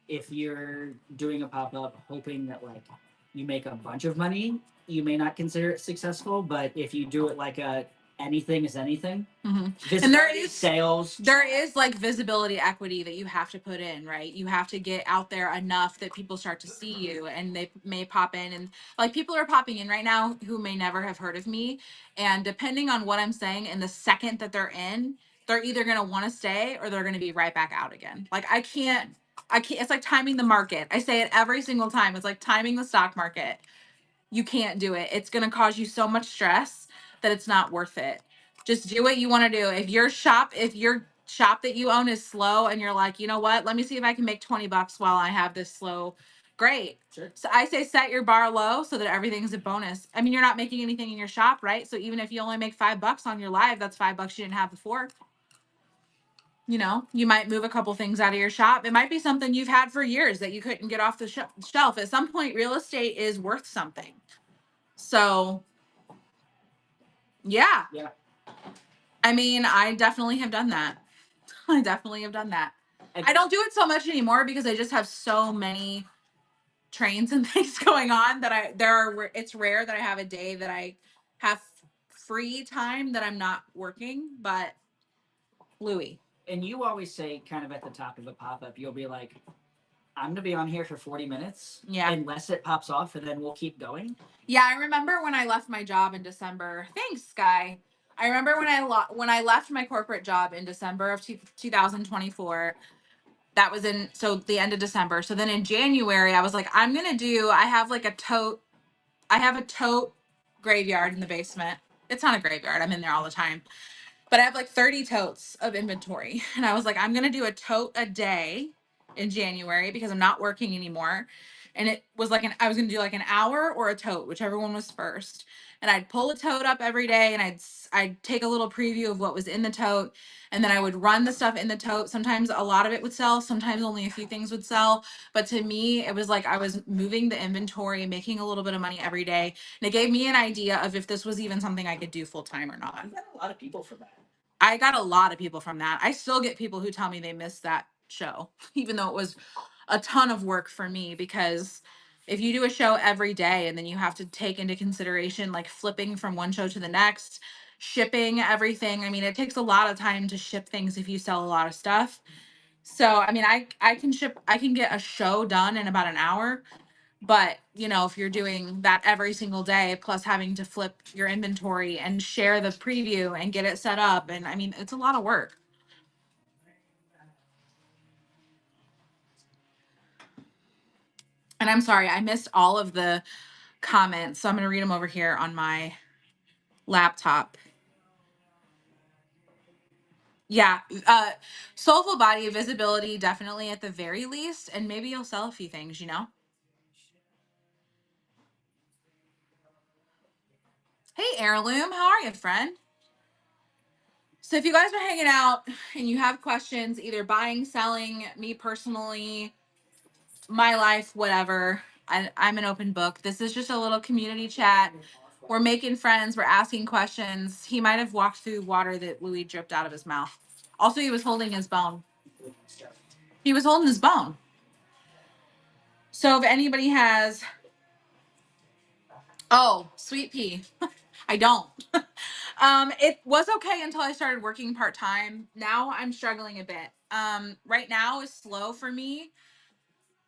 if you're doing a pop up hoping that like you make a bunch of money, you may not consider it successful. But if you do it like a anything is anything, And there is sales. There is like visibility equity that you have to put in, right? You have to get out there enough that people start to see you, and they may pop in, and like people are popping in right now who may never have heard of me. And depending on what I'm saying, in the second that they're in, they're either going to want to stay or they're going to be right back out again. Like I can't, it's like timing the market. I say it every single time. It's like timing the stock market. You can't do it. It's going to cause you so much stress that it's not worth it. Just do what you want to do. If your shop that you own is slow and you're like, you know what? Let me see if I can make 20 bucks while I have this slow. Great. Sure. So I say set your bar low so that everything's a bonus. I mean, you're not making anything in your shop, right? So even if you only make $5 on your live, that's $5 you didn't have before. You might move a couple things out of your shop. It might be something you've had for years that you couldn't get off the shelf. At some point, real estate is worth something. So, yeah. Yeah. I mean, I definitely have done that. I definitely have done that. I don't do it so much anymore because I just have so many trains and things going on that it's rare that I have a day that I have free time that I'm not working, but Louis. And you always say kind of at the top of a pop up, you'll be like, I'm gonna be on here for 40 minutes. Yeah. Unless it pops off, and then we'll keep going. Yeah, I remember when I left my job in December. Thanks, Sky. I remember when I left my corporate job in December of 2024. That was the end of December. So then in January, I was like, I have like I have a tote graveyard in the basement. It's not a graveyard. I'm in there all the time. But I have like 30 totes of inventory. And I was like, I'm going to do a tote a day in January because I'm not working anymore. And it was like I was going to do like an hour or a tote, whichever one was first. And I'd pull a tote up every day, and I'd take a little preview of what was in the tote, and then I would run the stuff in the tote. Sometimes a lot of it would sell, sometimes only a few things would sell. But to me, it was like I was moving the inventory, making a little bit of money every day. And it gave me an idea of if this was even something I could do full time or not. I've got a lot of people from that. I got a lot of people from that. I still get people who tell me they missed that show, even though it was a ton of work for me, because if you do a show every day and then you have to take into consideration like flipping from one show to the next, shipping everything. I mean, it takes a lot of time to ship things if you sell a lot of stuff. So, I mean, I can get a show done in about an hour, But, if you're doing that every single day, plus having to flip your inventory and share the preview and get it set up, and I mean, it's a lot of work. And I'm sorry, I missed all of the comments, so I'm going to read them over here on my laptop. Yeah, soulful body visibility, definitely at the very least, and maybe you'll sell a few things, Hey, Heirloom, how are you, friend? So if you guys are hanging out and you have questions, either buying, selling, me personally, my life, whatever, I'm an open book. This is just a little community chat. We're making friends. We're asking questions. He might have walked through water that Louis dripped out of his mouth. Also, he was holding his bone. He was holding his bone. So if anybody has, oh, sweet pea, I don't. It was okay until I started working part time. Now I'm struggling a bit. Right now is slow for me.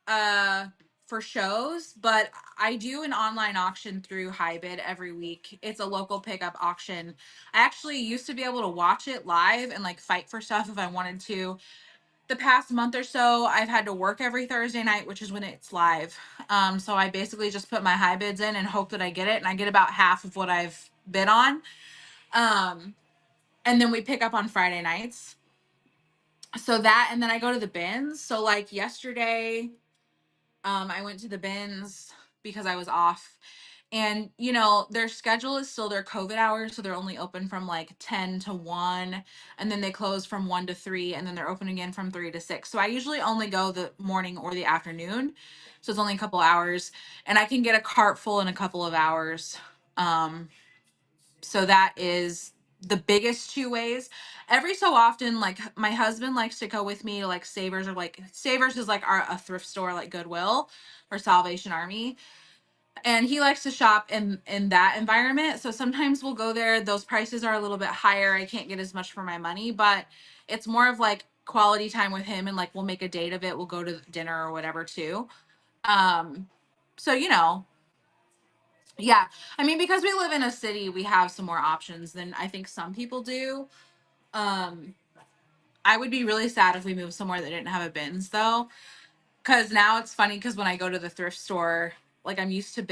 Uh, for shows, but I do an online auction through HiBid every week. It's a local pickup auction. I actually used to be able to watch it live and like fight for stuff if I wanted to. The past month or so, I've had to work every Thursday night, which is when it's live. So I basically just put my high bids in and hope that I get it, and I get about half of what I've bid on. And then we pick up on Friday nights. So that, and then I go to the bins. So like yesterday, I went to the bins because I was off. And, their schedule is still their COVID hours. So they're only open from like 10 to 1. And then they close from 1 to 3. And then they're open again from 3 to 6. So I usually only go the morning or the afternoon. So it's only a couple hours. And I can get a cart full in a couple of hours. So that is the biggest two ways. Every so often, like my husband likes to go with me to like Savers, or like Savers is like a thrift store like Goodwill or Salvation Army. And he likes to shop in that environment. So sometimes we'll go there. Those prices are a little bit higher. I can't get as much for my money, but it's more of like quality time with him, and like we'll make a date of it. We'll go to dinner or whatever too. Um so yeah, I mean, because we live in a city, we have some more options than I think some people do. Um, I would be really sad if we moved somewhere that didn't have a bins though, because now it's funny because when I go to the thrift store, like I'm used to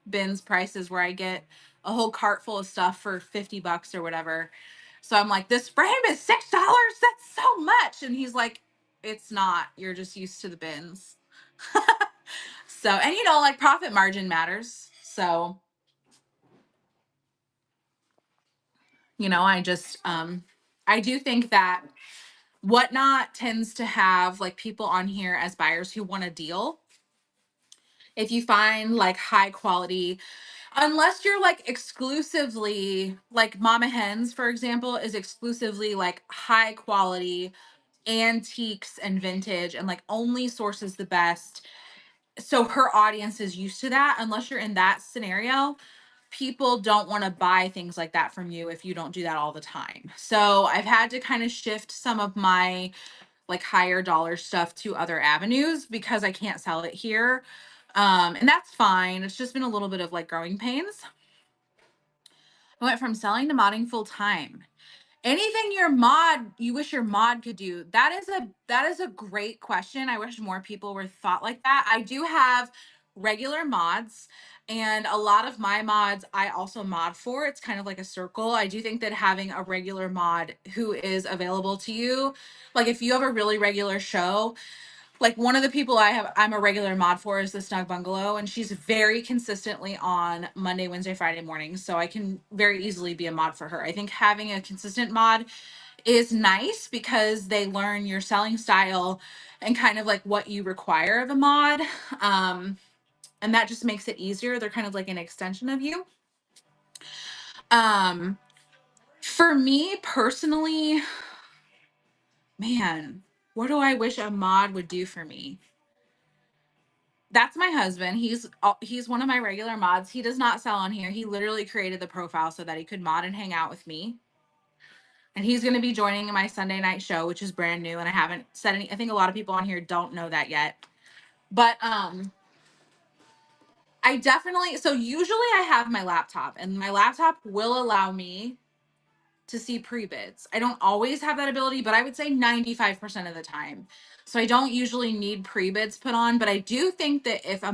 bins prices where I get a whole cart full of stuff for $50 or whatever. So I'm like, this frame is $6. That's so much, and he's like, it's not. You're just used to the bins. So, and like profit margin matters. So I just I do think that Whatnot tends to have like people on here as buyers who want a deal. If you find like high quality, unless you're like exclusively like Mama Hens, for example, is exclusively like high quality antiques and vintage and like only sources the best. So her audience is used to that. Unless you're in that scenario, people don't want to buy things like that from you if you don't do that all the time. So I've had to kind of shift some of my like higher dollar stuff to other avenues because I can't sell it here. And that's fine. It's just been a little bit of like growing pains. I went from selling to modding full time. Anything you wish your mod could do? That is a great question. I wish more people were thought like that. I do have regular mods, and a lot of my mods I also mod for. It's kind of like a circle. I do think that having a regular mod who is available to you, like if you have a really regular show, like one of the people I'm a regular mod for is the Snug Bungalow, and she's very consistently on Monday, Wednesday, Friday mornings. So I can very easily be a mod for her. I think having a consistent mod is nice because they learn your selling style and kind of like what you require of a mod. And that just makes it easier. They're kind of like an extension of you. Um, for me personally, man, what do I wish a mod would do for me? That's my husband. He's one of my regular mods. He does not sell on here. He literally created the profile so that he could mod and hang out with me. And he's going to be joining my Sunday night show, which is brand new, and I haven't said any. I think a lot of people on here don't know that yet. But I definitely, so usually I have my laptop, and my laptop will allow me to see pre-bids. I don't always have that ability, but I would say 95% of the time. So I don't usually need pre-bids put on, but I do think that if a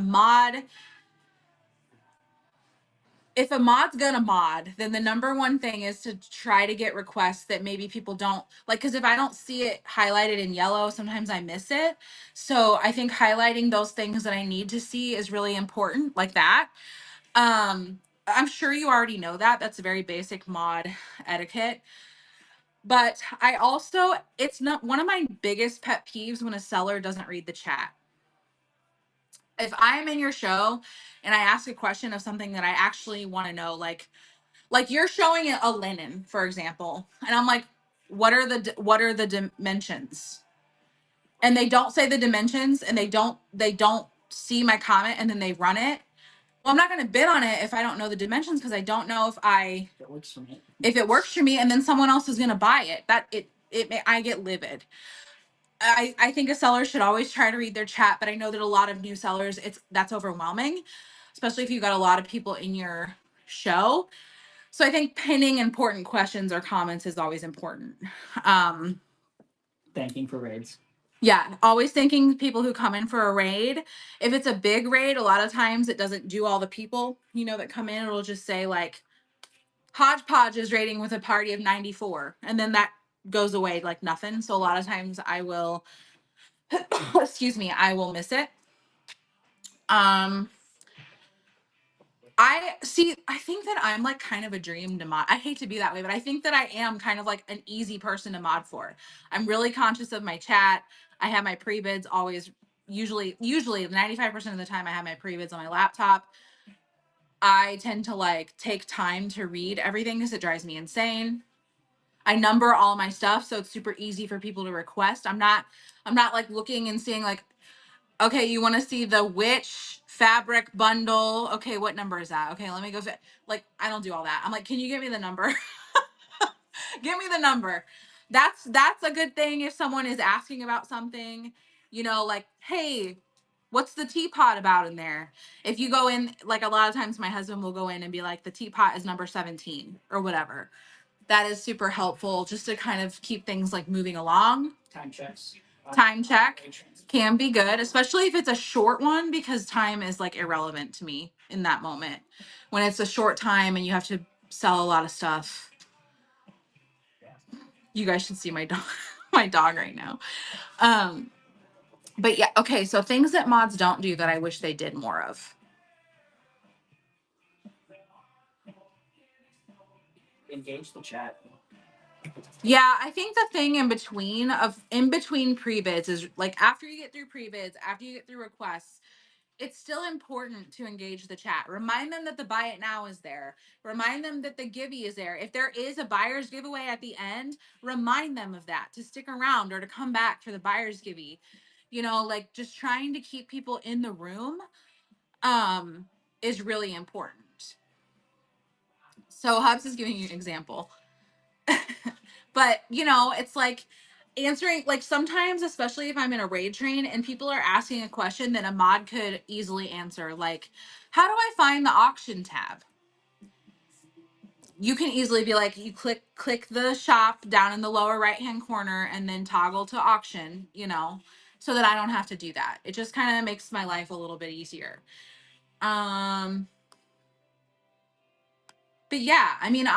mod's gonna mod, then the number one thing is to try to get requests that maybe people don't like. Because if I don't see it highlighted in yellow, sometimes I miss it. So I think highlighting those things that I need to see is really important, like that. I'm sure you already know that. That's a very basic mod etiquette. But I also, it's not one of my biggest pet peeves when a seller doesn't read the chat. If I'm in your show and I ask a question of something that I actually want to know, like you're showing a linen, for example, and I'm like, what are the dimensions? And they don't say the dimensions, and they don't see my comment, and then they run it. Well, I'm not going to bid on it if I don't know the dimensions, because I don't know If it works for me. if it works for me, and then someone else is going to buy it. I get livid. I think a seller should always try to read their chat, but I know that a lot of new sellers, that's overwhelming, especially if you've got a lot of people in your show. So I think pinning important questions or comments is always important. Um, Thanking for raids. yeah, always thanking people who come in for a raid. If it's a big raid, a lot of times it doesn't do all the people, that come in. It'll just say like Hodgepodge is raiding with a party of 94, and then that goes away like nothing. So a lot of times I will excuse me, I will miss it. Um, I think that I'm like kind of a dream to mod. I hate to be that way, but I think that I am kind of like an easy person to mod for. I'm really conscious of my chat. I have my pre-bids always, usually 95% of the time I have my pre-bids on my laptop. I tend to like take time to read everything because it drives me insane. I number all my stuff, so it's super easy for people to request. I'm not like looking and seeing like, okay, you want to see the witch fabric bundle. Okay, what number is that? Okay, let me go. Like, I don't do all that. I'm like, can you give me the number? Give me the number. That's a good thing if someone is asking about something, like, hey, what's the teapot about in there? If you go in, like a lot of times my husband will go in and be like, the teapot is number 17 or whatever. That is super helpful just to kind of keep things like moving along. Time checks. Time check can be good, especially if it's a short one, because time is like irrelevant to me in that moment. When it's a short time and you have to sell a lot of stuff. You guys should see my dog my dog right now. But yeah, okay, so things that mods don't do that I wish they did more of. Engage the chat. Yeah, I think the thing in between pre-bids is like after you get through pre-bids, after you get through requests, it's still important to engage the chat. Remind them that the buy it now is there. Remind them that the givey is there. If there is a buyer's giveaway at the end, remind them of that to stick around or to come back for the buyer's givey. Like just trying to keep people in the room is really important. So Hubs is giving you an example. But it's like answering, like sometimes, especially if I'm in a raid train and people are asking a question that a mod could easily answer, like, how do I find the auction tab? You can easily be like, you click the shop down in the lower right hand corner and then toggle to auction, so that I don't have to do that. It just kind of makes my life a little bit easier. But yeah, I mean,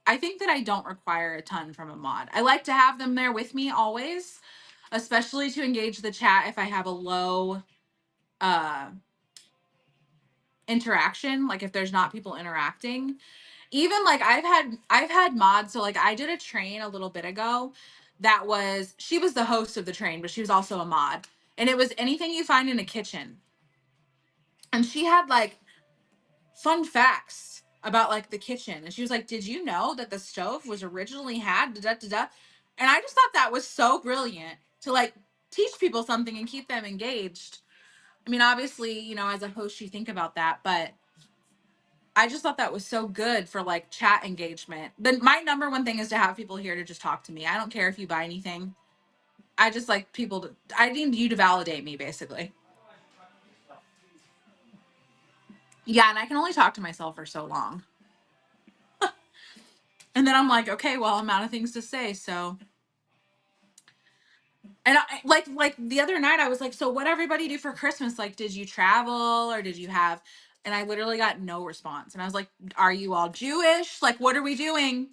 I think that I don't require a ton from a mod. I like to have them there with me always, especially to engage the chat if I have a low interaction, like if there's not people interacting. Even like I've had mods, so like I did a train a little bit ago she was the host of the train, but she was also a mod. And it was anything you find in a kitchen. And she had like fun facts about like the kitchen, and she was like, did you know that the stove was originally had da, da, da, da? And I just thought that was so brilliant to like teach people something and keep them engaged. I mean, obviously, as a host you think about that, but I just thought that was so good for like chat engagement. Then my number one thing is to have people here to just talk to me. I don't care if you buy anything. I just like I need you to validate me, basically. Yeah, and I can only talk to myself for so long. And then I'm like, okay, well, I'm out of things to say, so. And like the other night, I was like, so what everybody do for Christmas? Like, did you travel or did you have? And I literally got no response. And I was like, are you all Jewish? Like, what are we doing?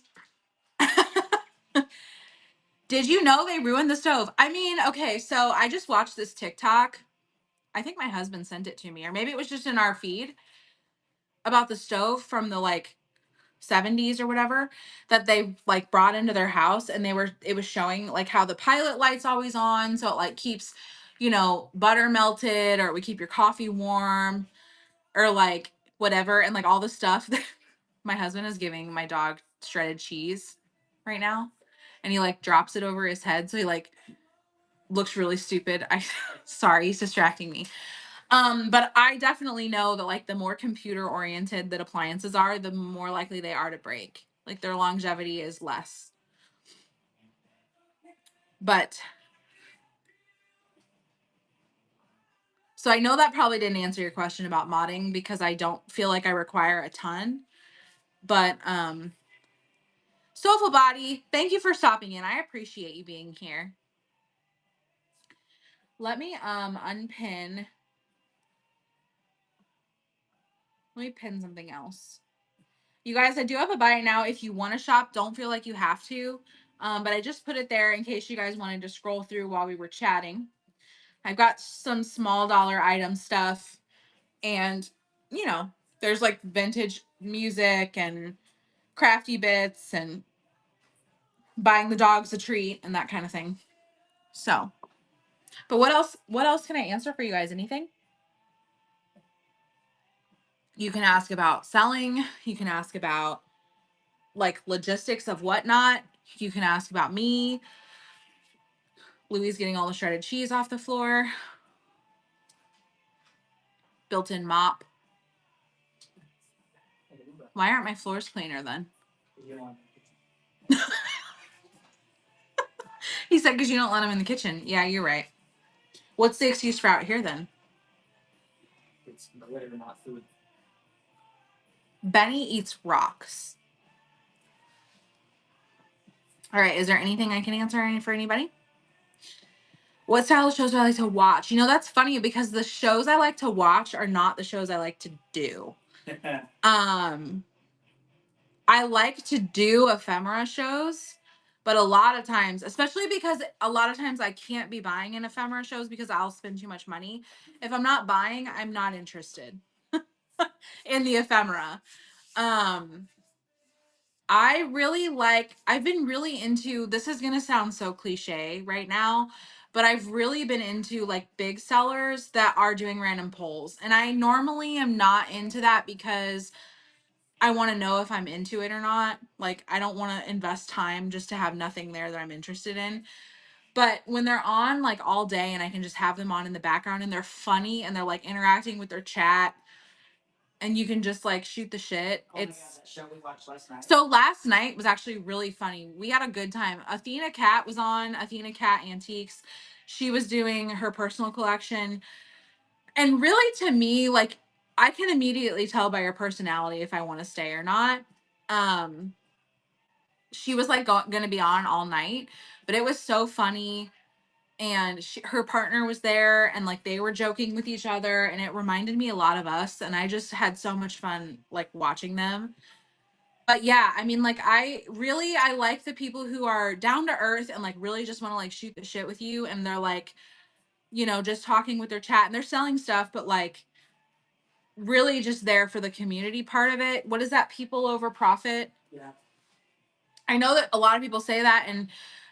Did you know they ruined the stove? I mean, okay, so I just watched this TikTok. I think my husband sent it to me, or maybe it was just in our feed about the stove from the like 70s or whatever that they like brought into their house, and it was showing like how the pilot light's always on, so it like keeps, butter melted, or it would keep your coffee warm, or like whatever, and like all the stuff that my husband is giving my dog shredded cheese right now, and he like drops it over his head, so he like looks really stupid. I sorry, he's distracting me. But I definitely know that like the more computer oriented that appliances are, the more likely they are to break. Like their longevity is less. But so I know that probably didn't answer your question about modding, because I don't feel like I require a ton. But Soulful Body, thank you for stopping in. I appreciate you being here. Let me unpin. Let me pin something else. You guys, I do have a buy now. If you want to shop, don't feel like you have to. But I just put it there in case you guys wanted to scroll through while we were chatting. I've got some small dollar item stuff, and there's like vintage music and crafty bits and buying the dogs a treat and that kind of thing. So, but what else can I answer for you guys? Anything? You can ask about selling, you can ask about like logistics of whatnot, you can ask about me. Louis getting all the shredded cheese off the floor. Built-in mop. Why aren't my floors cleaner then? He said, because you don't let him in the kitchen. Yeah, you're right. What's the excuse for out here then? It's litter, not food. Benny eats rocks. All right. Is there anything I can answer for anybody? What style of shows do I like to watch? That's funny, because the shows I like to watch are not the shows I like to do. I like to do ephemera shows, but a lot of times, especially because a lot of times I can't be buying in ephemera shows because I'll spend too much money. If I'm not buying, I'm not interested in the ephemera. Um, I've been really into, this is going to sound so cliche right now, but I've really been into like big sellers that are doing random polls. And I normally am not into that because I want to know if I'm into it or not. Like, I don't want to invest time just to have nothing there that I'm interested in. But when they're on like all day and I can just have them on in the background and they're funny and they're like interacting with their chat and you can just like shoot the shit. Oh my God, that show we watched last night. So last night was actually really funny. We had a good time. Athena Cat was on, Athena Cat Antiques. She was doing her personal collection. And really, to me, like, I can immediately tell by her personality if I want to stay or not. Um, she was like going to be on all night, but it was so funny. And her partner was there, and like they were joking with each other, and it reminded me a lot of us. And I just had so much fun like watching them. But yeah, I mean, like I like the people who are down to earth and like really just want to like shoot the shit with you, and they're like, just talking with their chat and they're selling stuff, but like really just there for the community part of it. What is that? People over profit. Yeah. I know that a lot of people say that, and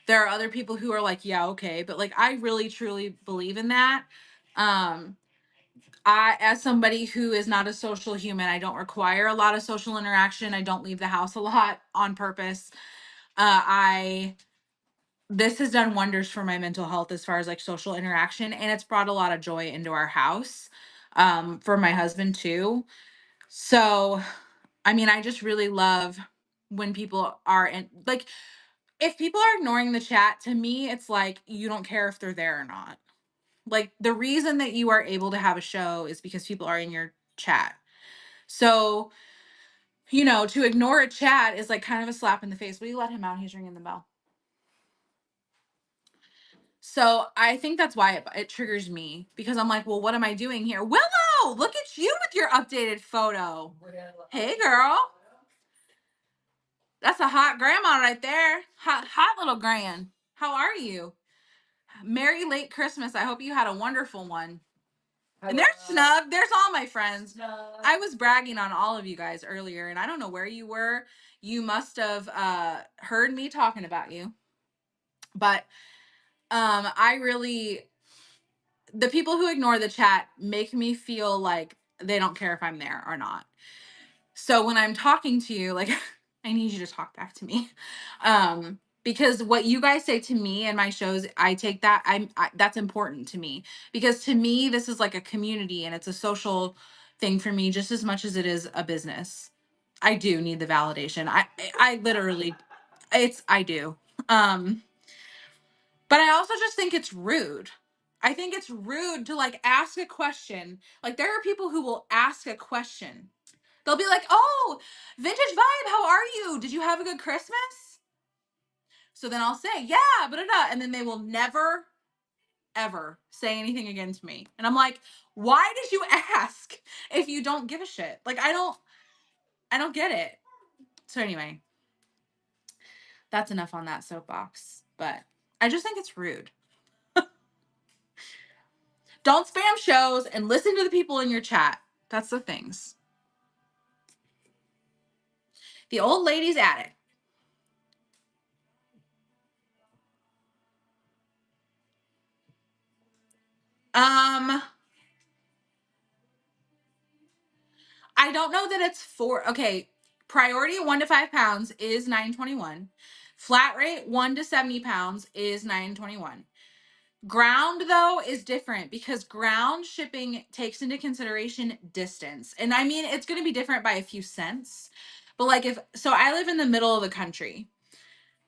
there are other people who are like, yeah, okay, but like I really truly believe in that. Um, I, as somebody who is not a social human, I don't require a lot of social interaction. I don't leave the house a lot on purpose. I This has done wonders for my mental health as far as like social interaction, and it's brought a lot of joy into our house, for my husband too. So, I mean, I just really love when people are in, like, if people are ignoring the chat, to me, it's like you don't care if they're there or not. Like, the reason that you are able to have a show is because people are in your chat. So, you know, to ignore a chat is like kind of a slap in the face. Will you let him out? He's ringing the bell. So I think that's why it triggers me, because I'm like, well, what am I doing here? Willow, look at you with your updated photo. Hey, girl. That's a hot grandma right there. Hot little grand. How are you? Merry late Christmas. I hope you had a wonderful one. And there's Snug. There's all my friends. Snug. I was bragging on all of you guys earlier, and I don't know where you were. You must have heard me talking about you. But I really, the people who ignore the chat make me feel like they don't care if I'm there or not. So when I'm talking to you, like, I need you to talk back to me. Because what you guys say to me in my shows, I take that, that's important to me, because to me, this is like a community and it's a social thing for me just as much as it is a business. I do need the validation. I literally, I do. But I also just think it's rude. I think it's rude to like ask a question. Like, there are people who will ask a question. They'll be like, oh, Vintage Vibe, how are you? Did you have a good Christmas? So then I'll say, yeah, and then they will never, ever say anything again to me. And I'm like, why did you ask if you don't give a shit? Like, I don't get it. So anyway, that's enough on that soapbox. But I just think it's rude. Don't spam shows and listen to the people in your chat. That's the things. The old lady's at it. I don't know that it's okay. Priority 1 to 5 pounds is $9.21. Flat rate 1 to 70 pounds is $9.21. Ground, though, is different because ground shipping takes into consideration distance. And I mean, it's going to be different by a few cents. But like, so I live in the middle of the country.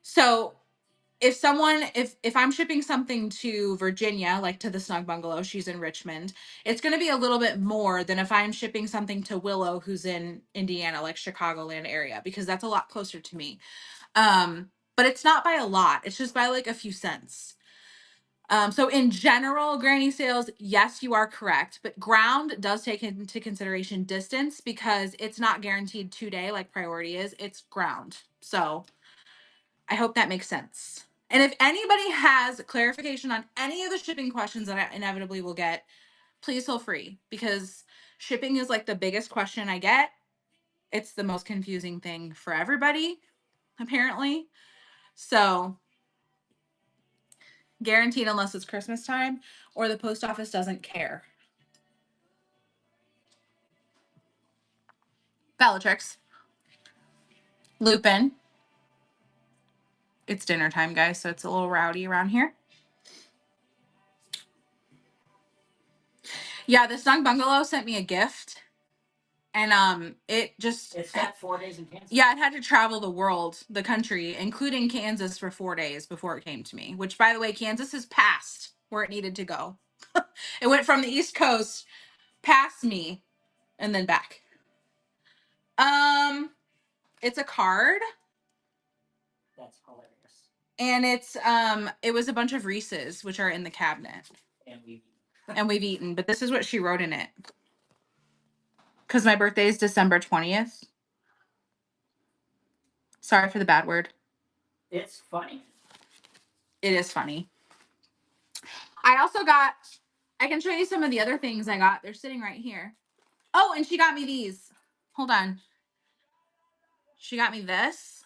So if I'm shipping something to Virginia, like to the Snug Bungalow, she's in Richmond, it's going to be a little bit more than if I'm shipping something to Willow, who's in Indiana, like Chicagoland area, because that's a lot closer to me. But it's not by a lot. It's just by like a few cents. So in general, granny sales, yes, you are correct, but ground does take into consideration distance because it's not guaranteed 2-day like priority is. It's ground. So I hope that makes sense. And if anybody has clarification on any of the shipping questions that I inevitably will get, please feel free, because shipping is like the biggest question I get. It's the most confusing thing for everybody, apparently. So guaranteed unless it's Christmas time or the post office doesn't care. Bellatrix. Lupin. It's dinner time, guys, so it's a little rowdy around here. Yeah, the Snug Bungalow sent me a gift. And it spent 4 days in Kansas. Yeah, it had to travel the country, including Kansas, for 4 days before it came to me. Which, by the way, Kansas is past where it needed to go. It went from the East Coast past me and then back. It's a card. That's hilarious. And it was a bunch of Reese's, which are in the cabinet. And we've eaten, but this is what she wrote in it. Because my birthday is December 20th. Sorry for the bad word. It's funny. It is funny. I can show you some of the other things I got. They're sitting right here. Oh, and she got me these. Hold on. She got me this.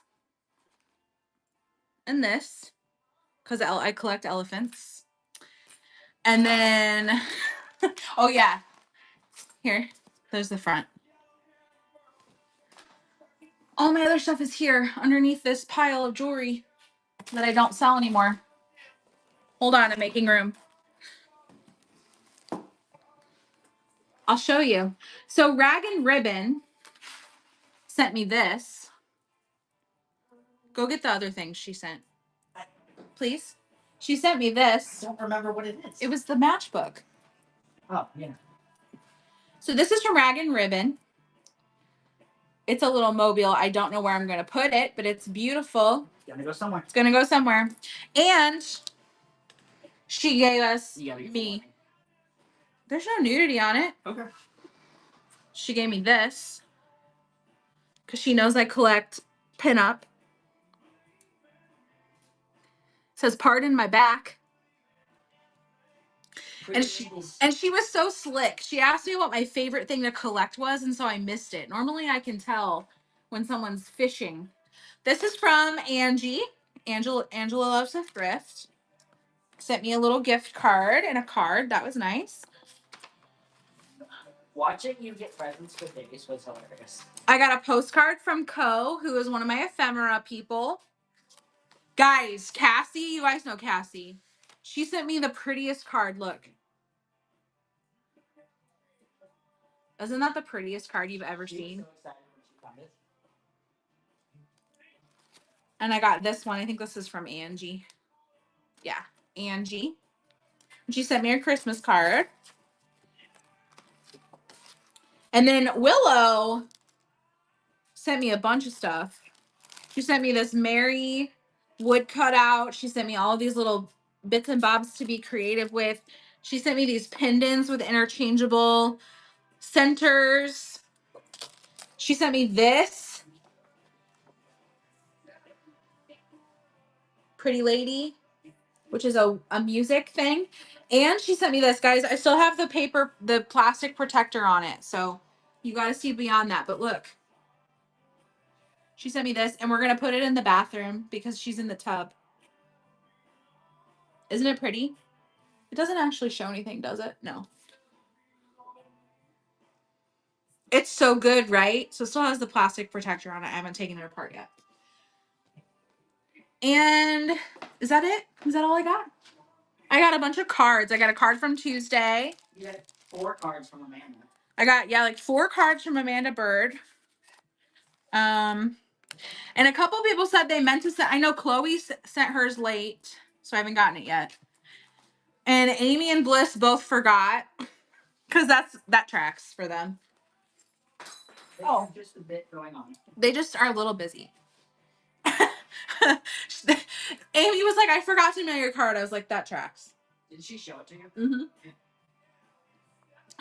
And this. Because I collect elephants. And then, oh yeah. Here, there's the front. All my other stuff is here underneath this pile of jewelry that I don't sell anymore. Hold on, I'm making room. I'll show you. So Rag and Ribbon sent me this. Go get the other things she sent. Please. She sent me this. I don't remember what it is. It was the matchbook. Oh, yeah. So this is from Rag and Ribbon. It's a little mobile. I don't know where I'm going to put it, but it's beautiful. Gonna go somewhere. It's going to go somewhere. And she gave us me. There's no nudity on it. Okay. She gave me this because she knows I collect pinup. It says "Pardon my back." And she was so slick. She asked me what my favorite thing to collect was, and so I missed it. Normally I can tell when someone's fishing. This is from Angie. Angela loves a thrift. Sent me a little gift card and a card. That was nice. Watching you get presents for days was hilarious. I got a postcard from Co, who is one of my ephemera people. Guys, Cassie, you guys know Cassie. She sent me the prettiest card. Look. Isn't that the prettiest card you've ever seen? So excited when she found it. And I got this one. I think this is from Angie. Yeah, Angie. She sent me a Christmas card. And then Willow sent me a bunch of stuff. She sent me this Mary wood cutout. She sent me all these little bits and bobs to be creative with. She sent me these pendants with interchangeable centers. She sent me this pretty lady, which is a music thing. And she sent me this, guys. I still have the plastic protector on it. So you got to see beyond that. But look, she sent me this, and we're going to put it in the bathroom because she's in the tub. Isn't it pretty? It doesn't actually show anything, does it? No. It's so good, right? So it still has the plastic protector on it. I haven't taken it apart yet. And is that it? Is that all I got? I got a bunch of cards. I got a card from Tuesday. You got 4 cards from Amanda. I got, like 4 cards from Amanda Bird. And a couple people said they meant to send. I know Chloe sent hers late, so I haven't gotten it yet. And Amy and Bliss both forgot, because that tracks for them. They have just a bit going on. They just are a little busy. Amy was like, I forgot to mail your card. I was like, that tracks. Did she show it to you? Mm-hmm.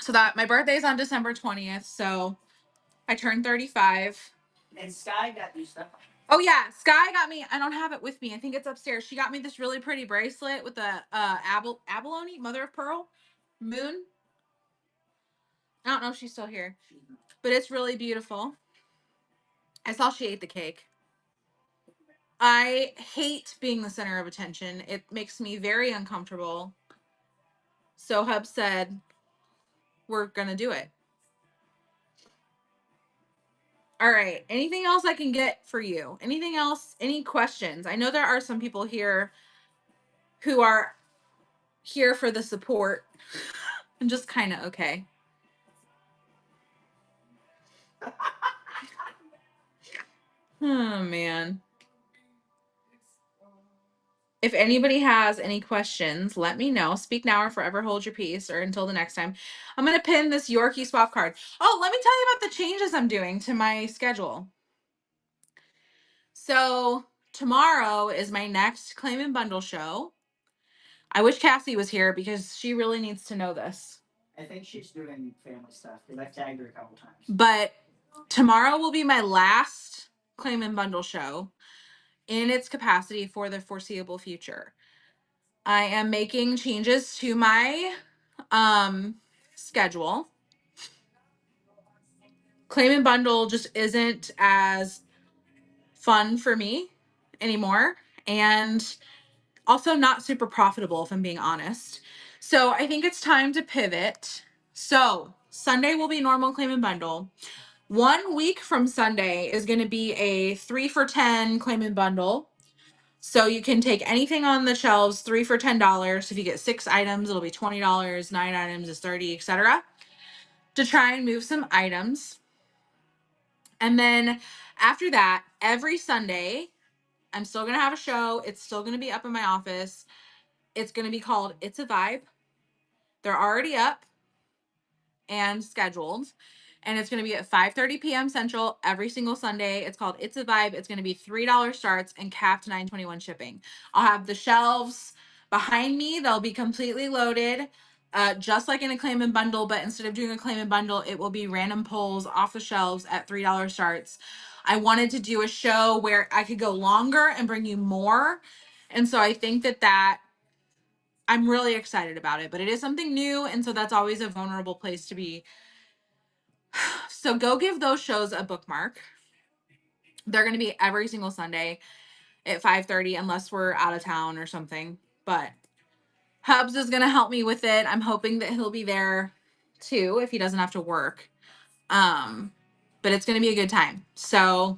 So that my birthday's on December 20th, so I turned 35. And Sky got you stuff. Oh yeah, Sky got me. I don't have it with me. I think it's upstairs. She got me this really pretty bracelet with the abalone, mother of pearl, moon. I don't know if she's still here, but it's really beautiful. I saw she ate the cake. I hate being the center of attention. It makes me very uncomfortable. So Hub said, we're gonna do it. All right. Anything else I can get for you? Anything else? Any questions? I know there are some people here who are here for the support. I'm just kind of okay. Oh, man. If anybody has any questions, let me know. Speak now or forever hold your peace, or until the next time. I'm going to pin this Yorkie swap card. Oh, let me tell you about the changes I'm doing to my schedule. So tomorrow is my next Claim and Bundle show. I wish Cassie was here because she really needs to know this. I think she's doing family stuff because I've tagged her a couple times. But tomorrow will be my last Claim and Bundle show in its capacity for the foreseeable future. I am making changes to my schedule. Claim and Bundle just isn't as fun for me anymore, and also not super profitable, if I'm being honest. So I think it's time to pivot. So Sunday will be normal Claim and Bundle. 1 week from Sunday is going to be a 3 for $10 Claim and Bundle. So you can take anything on the shelves, 3 for $10. If you get 6 items, it'll be $20. 9 items is $30, etc. To try and move some items. And then after that, every Sunday, I'm still going to have a show. It's still going to be up in my office. It's going to be called It's a Vibe. They're already up and scheduled. and it's going to be at 5:30 p.m. Central every single Sunday. It's called It's a Vibe. It's going to be $3 starts and capped $9.21 shipping. I'll have the shelves behind me. They'll be completely loaded, just like in a claim and bundle, but instead of doing a claim and bundle, it will be random pulls off the shelves at $3 starts. I wanted to do a show where I could go longer and bring you more. And so I think that I'm really excited about it, but it is something new. And so that's always a vulnerable place to be. So go give those shows a bookmark. They're going to be every single Sunday at 5:30 unless we're out of town or something. But Hubs is going to help me with it. I'm hoping that he'll be there too if he doesn't have to work. But it's going to be a good time. So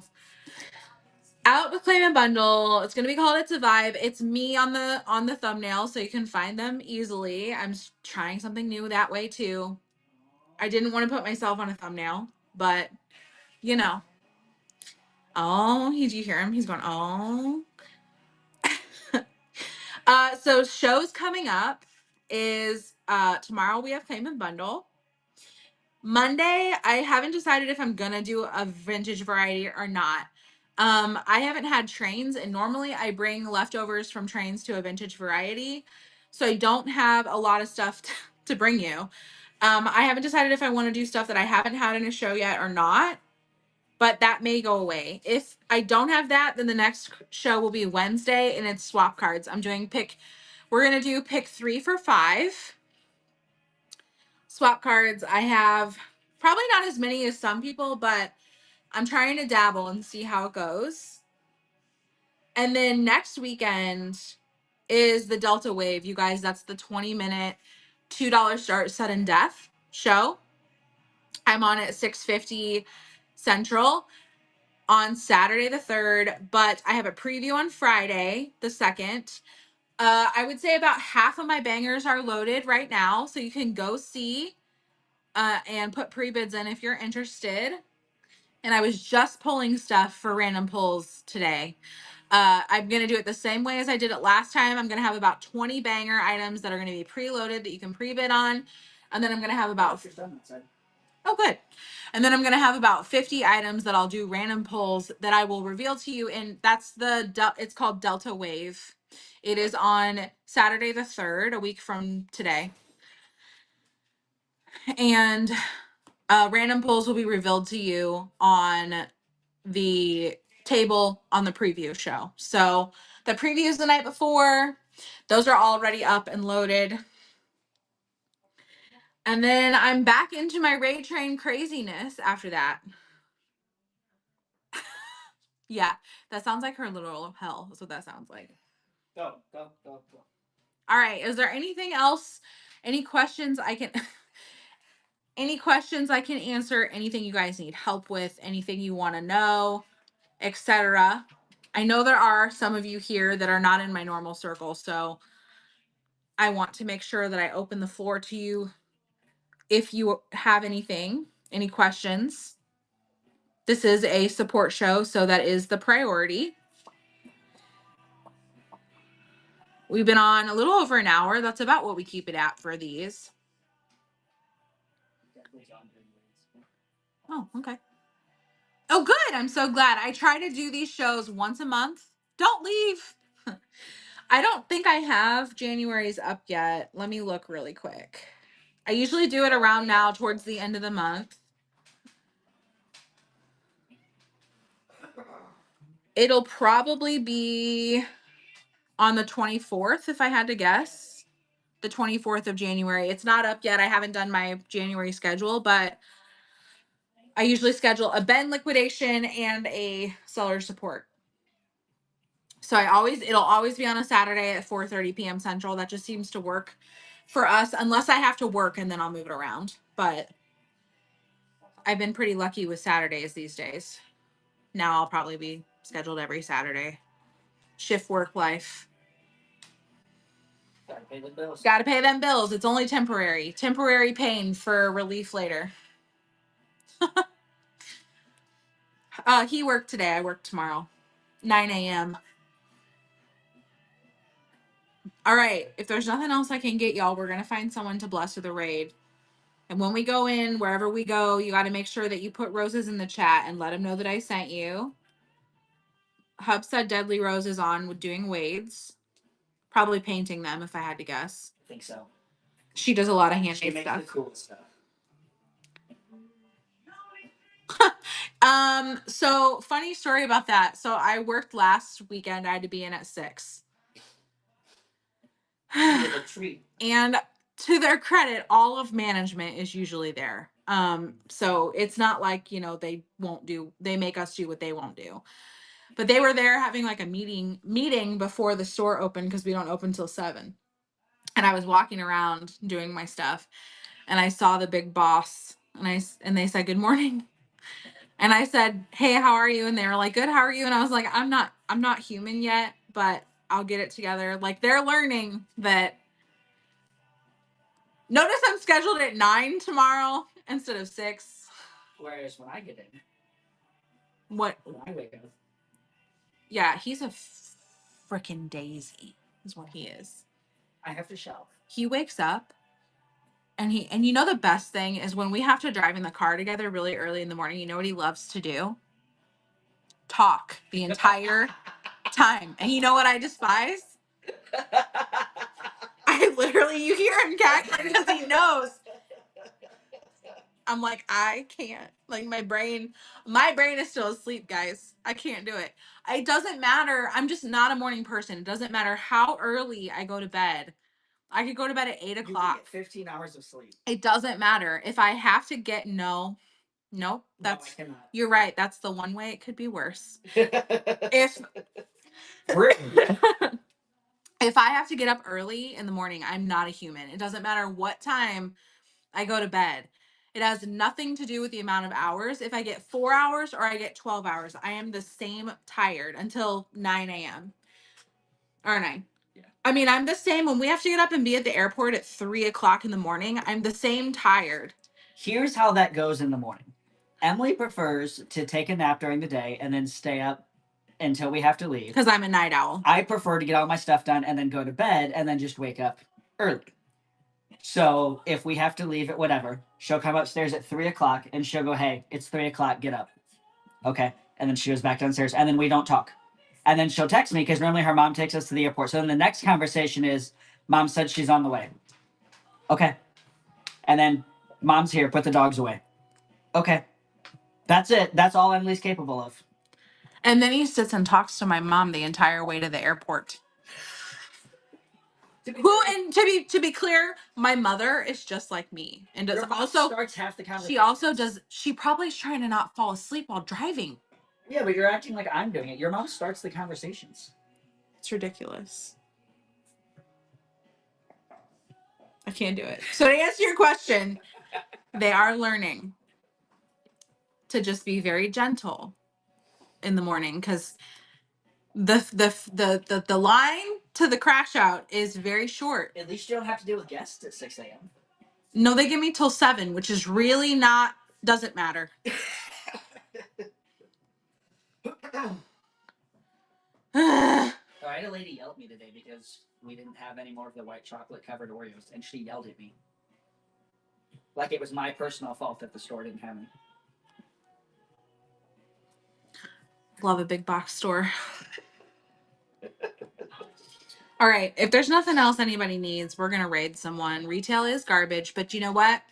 out with Claim and Bundle. It's going to be called It's a Vibe. It's me on the thumbnail, so you can find them easily. I'm trying something new that way too. I didn't want to put myself on a thumbnail, but you know. Oh, did you hear him? He's going, oh. So shows coming up is tomorrow we have Claim and Bundle. Monday, I haven't decided if I'm gonna do a vintage variety or not. I haven't had trains, and normally I bring leftovers from trains to a vintage variety, so I don't have a lot of stuff to bring you. I haven't decided if I want to do stuff that I haven't had in a show yet or not, but that may go away. If I don't have that, then the next show will be Wednesday, and it's swap cards. We're gonna do pick 3 for 5 swap cards. I have probably not as many as some people, but I'm trying to dabble and see how it goes. And then next weekend is the Delta Wave, you guys. That's the 20-minute, $2 start sudden death show. I'm on at 6:50 Central on Saturday the 3rd, but I have a preview on Friday the 2nd. I would say about half of my bangers are loaded right now, so you can go see and put pre-bids in if you're interested. And I was just pulling stuff for random pulls today. I'm going to do it the same way as I did it last time. I'm going to have about 20 banger items that are going to be preloaded that you can pre-bid on. And then I'm going to have about... Oh, good. And then I'm going to have about 50 items that I'll do random pulls that I will reveal to you. And that's it's called Delta Wave. It is on Saturday the 3rd, a week from today. And random pulls will be revealed to you on the table on the preview show. So the previews the night before, those are already up and loaded. And then I'm back into my raid train craziness after that. Yeah, that sounds like her literal hell. That's what that sounds like. Go. All right. Is there anything else? Any questions I can any questions I can answer? Anything you guys need help with? Anything you want to know, etc. I know there are some of you here that are not in my normal circle, so I want to make sure that I open the floor to you if you have any questions. This is a support show, so that is the priority. We've been on a little over an hour. That's about what we keep it at for these. Oh, okay. Oh, good. I'm so glad. I try to do these shows once a month. Don't leave. I don't think I have January's up yet. Let me look really quick. I usually do it around now towards the end of the month. It'll probably be on the 24th, if I had to guess. The 24th of January. It's not up yet. I haven't done my January schedule, but I usually schedule a Ben liquidation and a seller support. So it'll always be on a Saturday at 4:30 p.m. Central. That just seems to work for us, unless I have to work, and then I'll move it around. But I've been pretty lucky with Saturdays these days. Now I'll probably be scheduled every Saturday. Shift work life. Gotta pay the bills. Gotta pay them bills. It's only temporary. Temporary pain for relief later. He worked today. I work tomorrow. 9 a.m. All right. If there's nothing else I can get y'all, we're going to find someone to bless with a raid. And when we go in, wherever we go, you got to make sure that you put roses in the chat and let them know that I sent you. Hub said Deadly Rose is on with doing Wade's. Probably painting them, if I had to guess. I think so. She does a lot of She handmade makes stuff. the coolest stuff. So funny story about that. So I worked last weekend. I had to be in at 6. It was a treat. And to their credit, all of management is usually there. So it's not like, they make us do what they won't do. But they were there having like a meeting before the store opened, because we don't open till 7. And I was walking around doing my stuff, and I saw the big boss, and they said good morning. And I said, "Hey, how are you?" And they were like, "Good, how are you?" And I was like, I'm not human yet, but I'll get it together. Like, they're learning that. Notice I'm scheduled at 9 tomorrow instead of 6. Whereas when I get in, What? when I wake up, Yeah, he's a freaking daisy, is what he is. I have to shower. He wakes up, and the best thing is when we have to drive in the car together really early in the morning, you know what he loves to do? Talk the entire time. And you know what I despise? You hear him cackling because he knows. I'm like, I can't. Like, my brain is still asleep, guys. I can't do it. It doesn't matter. I'm just not a morning person. It doesn't matter how early I go to bed. I could go to bed at 8 o'clock. You get 15 hours of sleep. It doesn't matter. If I have to get nope. That's I cannot. You're right. That's the one way it could be worse. If if I have to get up early in the morning, I'm not a human. It doesn't matter what time I go to bed. It has nothing to do with the amount of hours. If I get 4 hours or I get 12 hours, I am the same tired until 9 a.m. or 9. Yeah. I mean, I'm the same when we have to get up and be at the airport at 3 o'clock in the morning. I'm the same tired. Here's how that goes in the morning. Emily prefers to take a nap during the day and then stay up until we have to leave. Because I'm a night owl. I prefer to get all my stuff done and then go to bed and then just wake up early. So if we have to leave at whatever, she'll come upstairs at 3 o'clock and she'll go, "Hey, it's 3 o'clock, get up." Okay. And then she goes back downstairs and then we don't talk. And then she'll text me because normally her mom takes us to the airport. So then the next conversation is, "Mom said she's on the way." Okay. And then, "Mom's here, put the dogs away." Okay. That's it. That's all Emily's capable of. And then he sits and talks to my mom the entire way to the airport. To be clear, my mother is just like me and does also starts half the conversation. She also does. She probably is trying to not fall asleep while driving. Yeah, but you're acting like I'm doing it. Your mom starts the conversations. It's ridiculous. I can't do it. So to answer your question, they are learning to just be very gentle in the morning, because the line to the crash out is very short. At least you don't have to deal with guests at 6 a.m. No, they give me till 7, which is really doesn't matter. I had a lady yell at me today because we didn't have any more of the white chocolate covered Oreos, and she yelled at me. Like it was my personal fault that the store didn't have any. Love a big box store. All right. If there's nothing else anybody needs, we're going to raid someone. Retail is garbage, but you know what?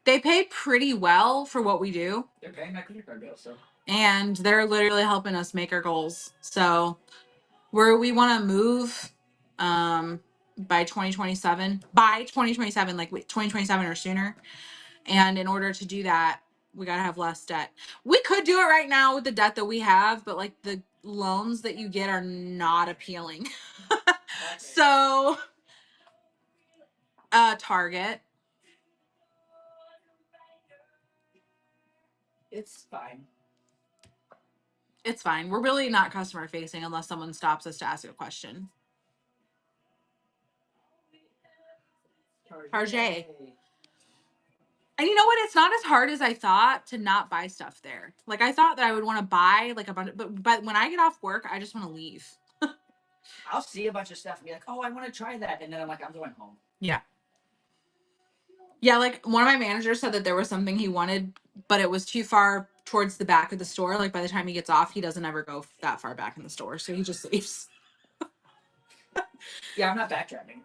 They pay pretty well for what we do. They're paying my credit card bill, so. And they're literally helping us make our goals. So we want to move by 2027. By 2027, like 2027 or sooner. And in order to do that, we got to have less debt. We could do it right now with the debt that we have, but like the loans that you get are not appealing. So, Target. It's fine. It's fine. We're really not customer facing unless someone stops us to ask a question. Target. And you know what? It's not as hard as I thought to not buy stuff there. Like, I thought that I would want to buy like a bunch, but when I get off work, I just want to leave. I'll see a bunch of stuff and be like, "Oh, I want to try that," and then I'm like, "I'm going home." Yeah. Yeah, like one of my managers said that there was something he wanted, but it was too far towards the back of the store. Like by the time he gets off, he doesn't ever go that far back in the store, so he just leaves. Yeah, I'm not backtracking.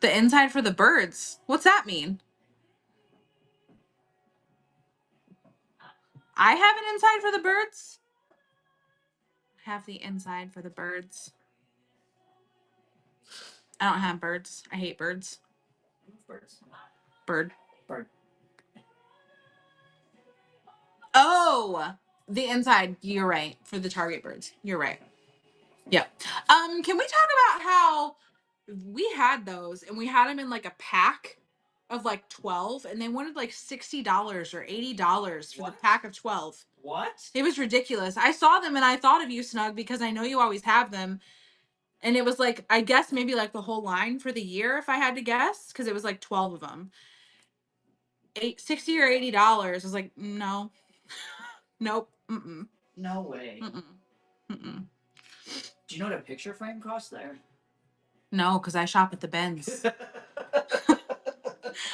The inside for the birds. What's that mean? I have an inside for the birds. I have the inside for the birds. I don't have birds. I hate birds. Birds. Bird. Bird. Oh, the inside. You're right. For the target birds. You're right. Yep. Can we talk about how we had those and we had them in like a pack of like 12 and they wanted like $60 or $80 for the What? pack of 12. What? It was ridiculous. I saw them and I thought of you, Snug, because I know you always have them. And it was like, I guess maybe like the whole line for the year, if I had to guess, because it was like 12 of them. 60 or $80. I was like, no, nope, mm-mm, No way. mm-mm, mm-mm. Do you know what a picture frame costs there? No, because I shop at the bins.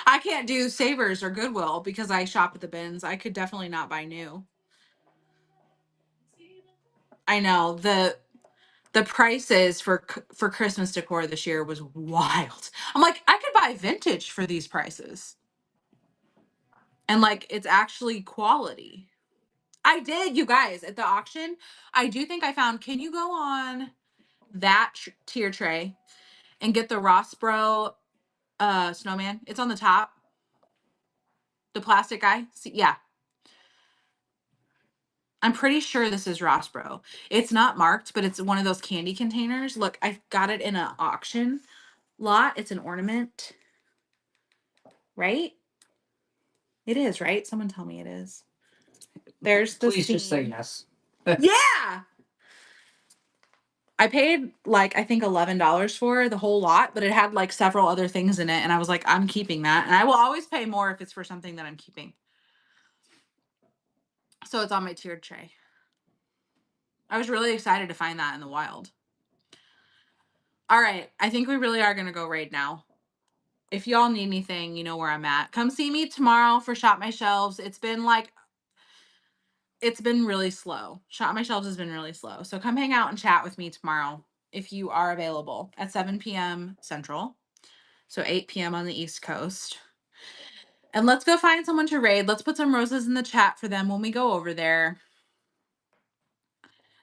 I can't do Savers or Goodwill because I shop at the bins. I could definitely not buy new. I know the prices for Christmas decor this year was wild. I'm like, I could buy vintage for these prices. And like it's actually quality. I did, you guys, at the auction. I do think I found, can you go on that tier tray and get the Ross Bro snowman? It's on the top. The plastic guy. See, yeah. I'm pretty sure this is Ross Bro. It's not marked, but it's one of those candy containers. Look, I got it in an auction lot. It's an ornament. Right? It is, right? Someone tell me it is. There's the Please just say scene. yes. Yeah. I paid like I think $11 for the whole lot, but it had like several other things in it, and I was like, I'm keeping that, and I will always pay more if it's for something that I'm keeping. So it's on my tiered tray. I was really excited to find that in the wild. All right, I think we really are gonna go raid now. If y'all need anything, you know where I'm at. Come see me tomorrow for Shop My Shelves. It's been really slow. Shop My Shelves has been really slow. So come hang out and chat with me tomorrow if you are available at 7 p.m. Central. So 8 p.m. on the East Coast. And let's go find someone to raid. Let's put some roses in the chat for them when we go over there.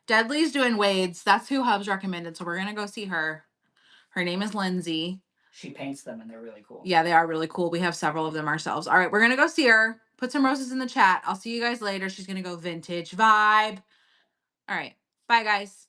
Deadly's doing Wade's. That's who Hubs recommended. So we're going to go see her. Her name is Lindsay. She paints them and they're really cool. Yeah, they are really cool. We have several of them ourselves. All right, we're going to go see her. Put some roses in the chat. I'll see you guys later. She's going to go vintage vibe. All right. Bye, guys.